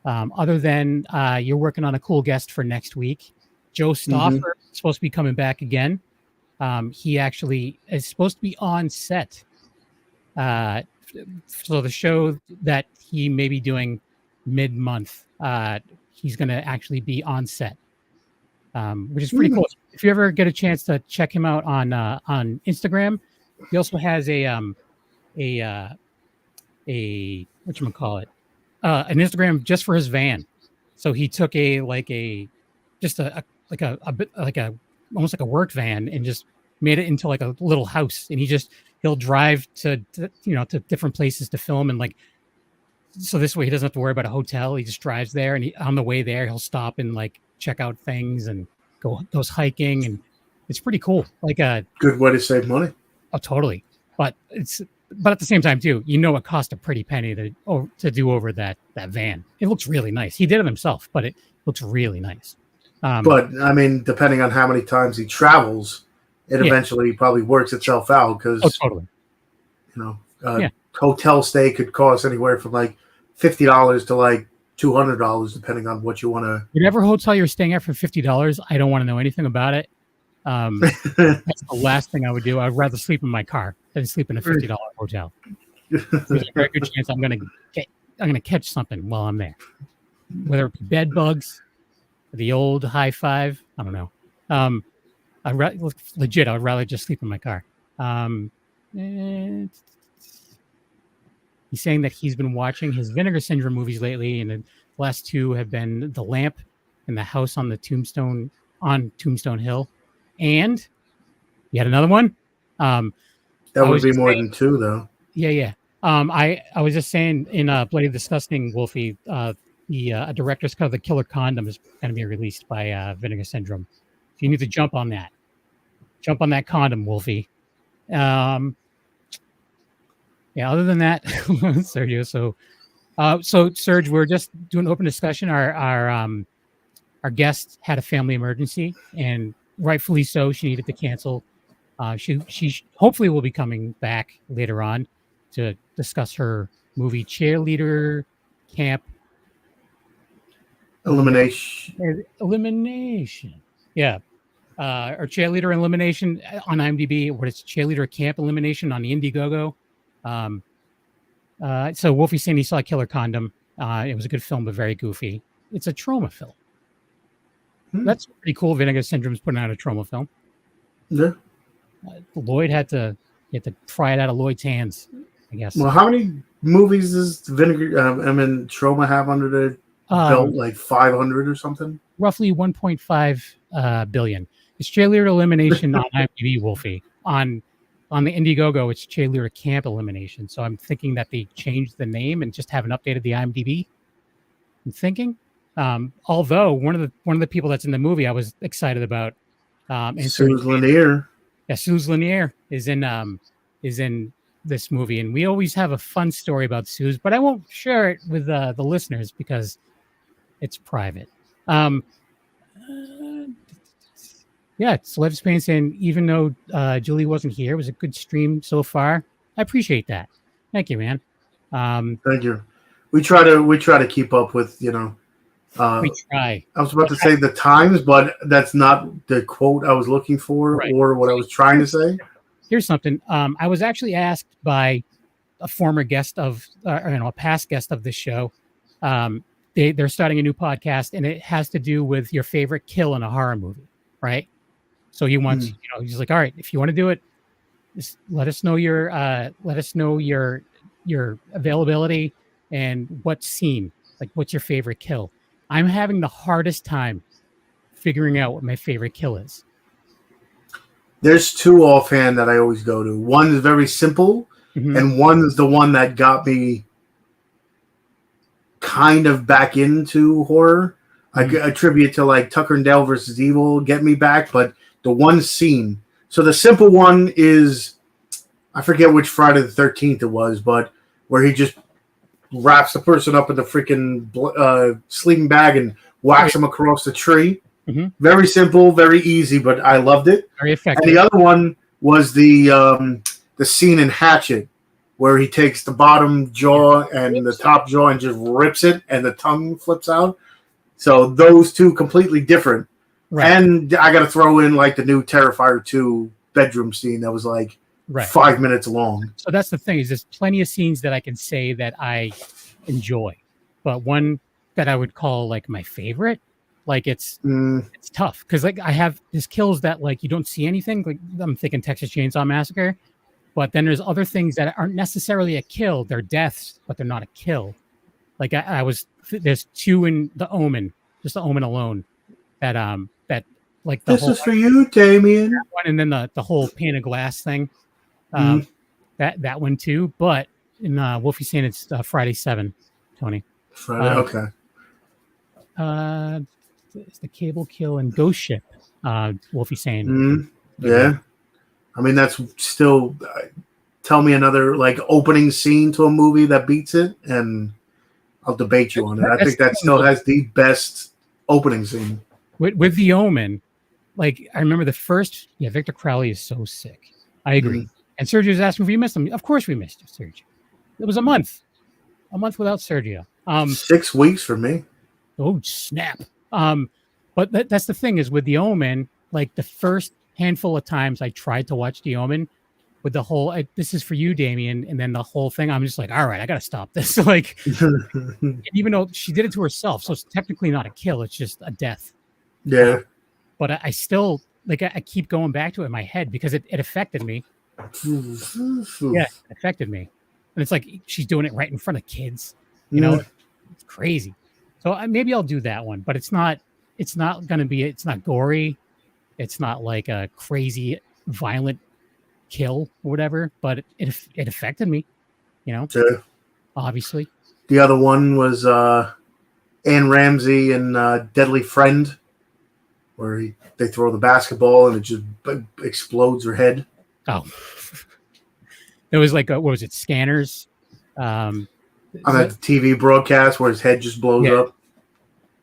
other than you're working on a cool guest for next week. Joe Stauffer is supposed to be coming back again. He actually is supposed to be on set. So the show that he may be doing mid-month, he's going to actually be on set, which is pretty cool. If you ever get a chance to check him out on Instagram, he also has an Instagram just for his van. So he took almost like a work van and just made it into like a little house, and he'll drive to different places to film, and like, so this way he doesn't have to worry about a hotel. He just drives there, and on the way there he'll stop and like check out things and goes hiking, and it's pretty cool. Like a good way to save money. Oh, totally. But at the same time too, it cost a pretty penny to do over that van. It looks really nice. He did it himself, but it looks really nice. But I mean, depending on how many times he travels, it eventually probably works itself out, because totally. Hotel stay could cost anywhere from like $50 to like $200, depending on what you want to. Whatever hotel you're staying at for $50, I don't want to know anything about it. That's the last thing I would do. I'd rather sleep in my car than sleep in a $50 hotel. There's a very good chance I'm gonna catch something while I'm there, whether it be bed bugs, the old high five. I don't know. I would rather just sleep in my car. He's saying that he's been watching his Vinegar Syndrome movies lately, and the last two have been The Lamp and The House on Tombstone Hill. And you had another one. That would be more than two, though. Yeah. I was just saying in Bloody Disgusting, Wolfie, the director's cut of The Killer Condom is going to be released by Vinegar Syndrome. So you need to jump on that. Jump on that condom, Wolfie. Other than that, Sergio. So Serge, we're just doing open discussion. Our guest had a family emergency, and rightfully so, she needed to cancel. She hopefully will be coming back later on to discuss her movie Cheerleader Camp Elimination. Yeah. Or Cheerleader Elimination on IMDb, what it's Cheerleader Camp Elimination on the Indiegogo. So Wolfie's saying he saw Killer Condom. It was a good film, but very goofy. It's a Troma film. That's pretty cool. Vinegar Syndrome's putting out a Troma film. Yeah. Lloyd had to pry it out of Lloyd's hands, I guess. Well, how many movies does Troma have under the belt? Like 500 or something? Roughly 1.5 billion. It's Cheerleader Elimination on IMDb, Wolfie. On the Indiegogo, it's Cheerleader Camp Elimination. So I'm thinking that they changed the name and just haven't updated the IMDb. I'm thinking. Although one of the people that's in the movie I was excited about. Suze Lanier. Yeah, Suze Lanier is in this movie, and we always have a fun story about Suze, but I won't share it with the listeners because it's private. Celeb Spain saying, even though Julie wasn't here, it was a good stream so far. I appreciate that. Thank you, man. Thank you. We try to keep up with We try. I was about to say the Times, but that's not the quote I was looking for Right. or what I was trying to say. Here's something. I was actually asked by a former guest of, a past guest of this show. They're starting a new podcast, and it has to do with your favorite kill in a horror movie, right? So he wants, he's like, all right, if you want to do it, just let us know your availability and what scene, like what's your favorite kill. I'm having the hardest time figuring out what my favorite kill is. There's two offhand that I always go to. One is very simple, and one is the one that got me kind of back into horror. I attribute to like Tucker and Dale versus Evil, get me back, but the one scene. So the simple one is, I forget which Friday the 13th it was, but where he just wraps the person up in the freaking sleeping bag and whacks him across the tree. Very simple, very easy, but I loved it. Very effective. And the other one was the scene in Hatchet where he takes the bottom jaw and the top jaw and just rips it, and the tongue flips out. So those two completely different. Right. And I got to throw in like the new Terrifier 2 bedroom scene that was like 5 minutes long. So that's the thing, is there's plenty of scenes that I can say that I enjoy, but one that I would call like my favorite, like it's tough because like I have these kills that like you don't see anything. Like I'm thinking Texas Chainsaw Massacre, but then there's other things that aren't necessarily a kill. They're deaths, but they're not a kill. Like there's two in The Omen, just The Omen alone. That like the this whole, is for you, Damien. one, and then the whole pane of glass thing. That one too. But in Wolfie's saying it's Friday 7, Tony. Friday, okay. It's the cable kill and Ghost Ship. Wolfie's saying. Yeah. I mean, that's still. Tell me another like opening scene to a movie that beats it, and I'll debate you on it. I think that still has the best opening scene. With The Omen, like I remember the first. Yeah, Victor Crowley is so sick. I agree. And Sergio was asking if we missed him. Of course we missed you, Sergio. It was a month without Sergio. 6 weeks for me. Oh snap! But that's the thing is with The Omen, like the first handful of times I tried to watch The Omen, with the whole "this is for you, Damien," and then the whole thing, I'm just like, all right, I gotta stop this. Like, even though she did it to herself, so it's technically not a kill; it's just a death. Yeah. But I still like I keep going back to it in my head because it affected me. Yeah, it affected me, and it's like she's doing it right in front of kids. You know, it's crazy. So maybe I'll do that one, but it's not gonna be. It's not gory. It's not like a crazy violent kill or whatever, but it affected me, you know. Yeah. Obviously. The other one was Anne Ramsey in Deadly Friend, where they throw the basketball and it just explodes her head. Oh, there was like what was it? Scanners. On that TV broadcast where his head just blows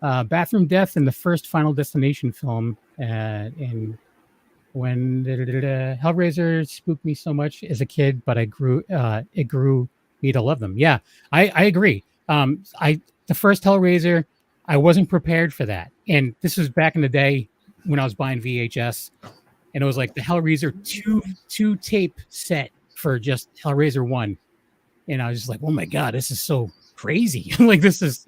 up. Bathroom death in the first Final Destination film, and when Hellraiser spooked me so much as a kid, but it grew me to love them. Yeah, I agree. The first Hellraiser, I wasn't prepared for that, and this was back in the day when I was buying VHS, and it was like the Hellraiser two tape set for just Hellraiser 1, and I was just like, oh my god, this is so crazy! Like this is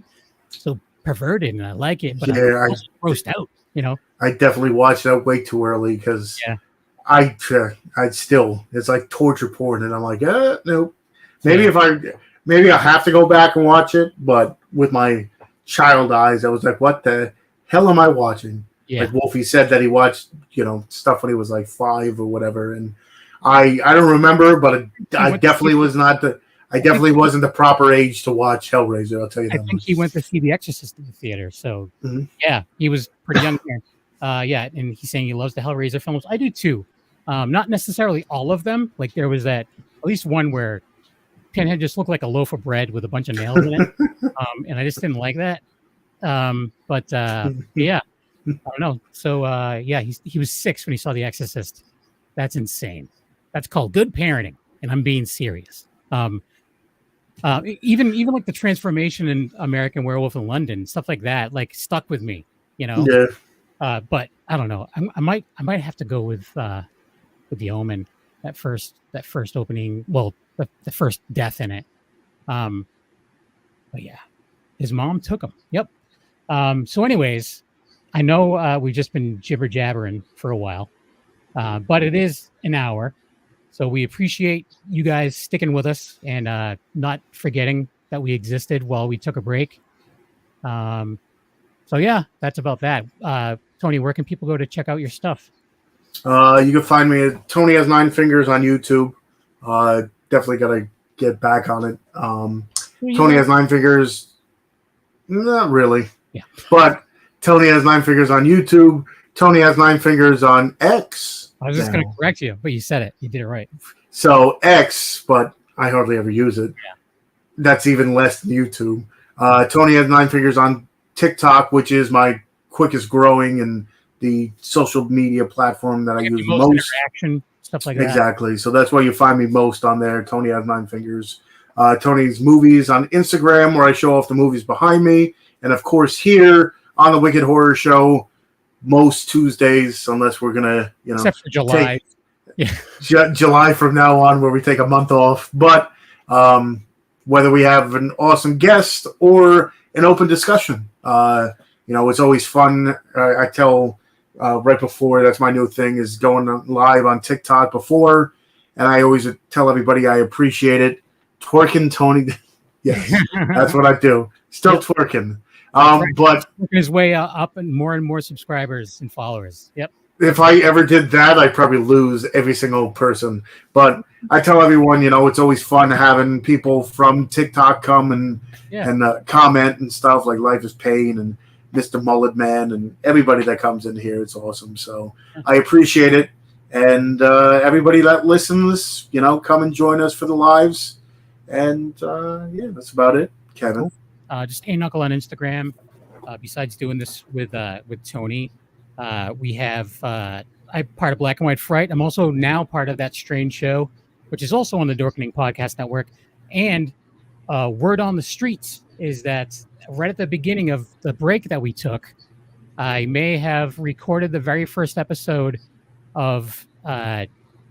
so perverted, and I like it, but I was grossed out. You know, I definitely watched that way too early because I still, it's like torture porn, and I'm like, no. Maybe maybe I have to go back and watch it, but with my child eyes, I was like, what the hell am I watching? Yeah. Like Wolfie said that he watched, stuff when he was like 5 or whatever, and I don't remember, but I definitely was not I definitely wasn't the proper age to watch Hellraiser. I'll tell you that. I think he went to see The Exorcist in the theater. So, yeah, he was pretty young there. And he's saying he loves the Hellraiser films. I do too. Not necessarily all of them. Like there was at least one where Pinhead just looked like a loaf of bread with a bunch of nails in it. And I just didn't like that. Yeah, I don't know. So, he was 6 when he saw The Exorcist. That's insane. That's called good parenting. And I'm being serious. Even like the transformation in American Werewolf in London, stuff like that, like stuck with me, you know. Yeah. But I don't know. I might have to go with the Omen, that first opening. Well, the first death in it. But yeah, his mom took him. Yep. So, anyways, I know we've just been jibber jabbering for a while, but it is an hour. So we appreciate you guys sticking with us and not forgetting that we existed while we took a break. So yeah, that's about that. Tony, where can people go to check out your stuff? You can find me at Tony Has Nine Fingers on YouTube. Definitely got to get back on it. Tony Has Nine Fingers, not really. Yeah. But Tony Has Nine Fingers on YouTube. Tony Has Nine Fingers on X. I was just going to correct you, but you said it. You did it right. So X, but I hardly ever use it. Yeah. That's even less than YouTube. Tony Has Nine Fingers on TikTok, which is my quickest growing and the social media platform that I use most. Interaction, stuff like that. Exactly. So that's where you find me most on there. Tony Has Nine Fingers. Tony's Movies on Instagram, where I show off the movies behind me. And of course, here on the Wicked Horror Show, most Tuesdays, unless we're gonna, except for July, July from now on, where we take a month off. But whether we have an awesome guest or an open discussion, it's always fun. I tell right before, that's my new thing, is going live on TikTok before, and I always tell everybody I appreciate it. Twerking Tony, yes, that's what I do. Still twerking. But his way up and more subscribers and followers. Yep. If I ever did that, I'd probably lose every single person. But I tell everyone, it's always fun having people from TikTok come and comment and stuff, like Life is Pain and Mr. Mullet Man and everybody that comes in here. It's awesome. So I appreciate it. And everybody that listens, come and join us for the lives. And that's about it, Kevin. Cool. Just A Knuckle on Instagram. Besides doing this with Tony, we have I'm part of Black and White Fright. I'm also now part of That Strange Show, which is also on the Dorkening Podcast Network. And word on the streets is that right at the beginning of the break that we took, I may have recorded the very first episode of the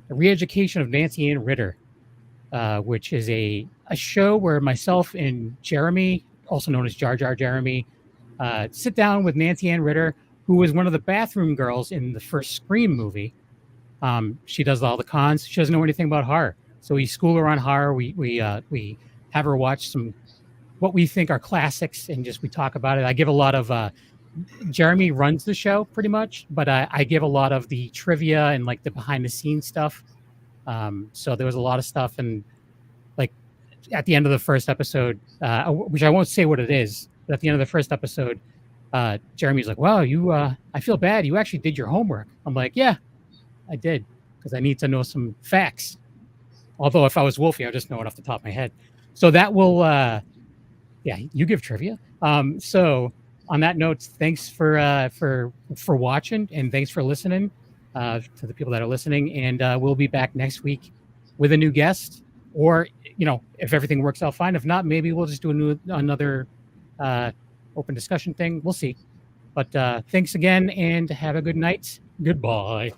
re-education of Nancy Ann Ritter, which is a show where myself and Jeremy, also known as Jar Jar Jeremy, sit down with Nancy Ann Ritter, who was one of the bathroom girls in the first Scream movie. She does all the cons. She doesn't know anything about horror. So we school her on horror. We have her watch some what we think are classics, and we talk about it. I give a lot of Jeremy runs the show pretty much, but I give a lot of the trivia and like the behind the scenes stuff. So there was a lot of stuff, and like at the end of the first episode, which I won't say what it is, but at the end of the first episode, Jeremy's like, "Wow, you! I feel bad. You actually did your homework." I'm like, "Yeah, I did, because I need to know some facts. Although if I was Wolfie, I'd just know it off the top of my head." So that will, you give trivia. So on that note, thanks for watching, and thanks for listening to the people that are listening. And we'll be back next week with a new guest, or if everything works out fine. If not, maybe we'll just do another open discussion thing. We'll see. But thanks again, and have a good night. Goodbye.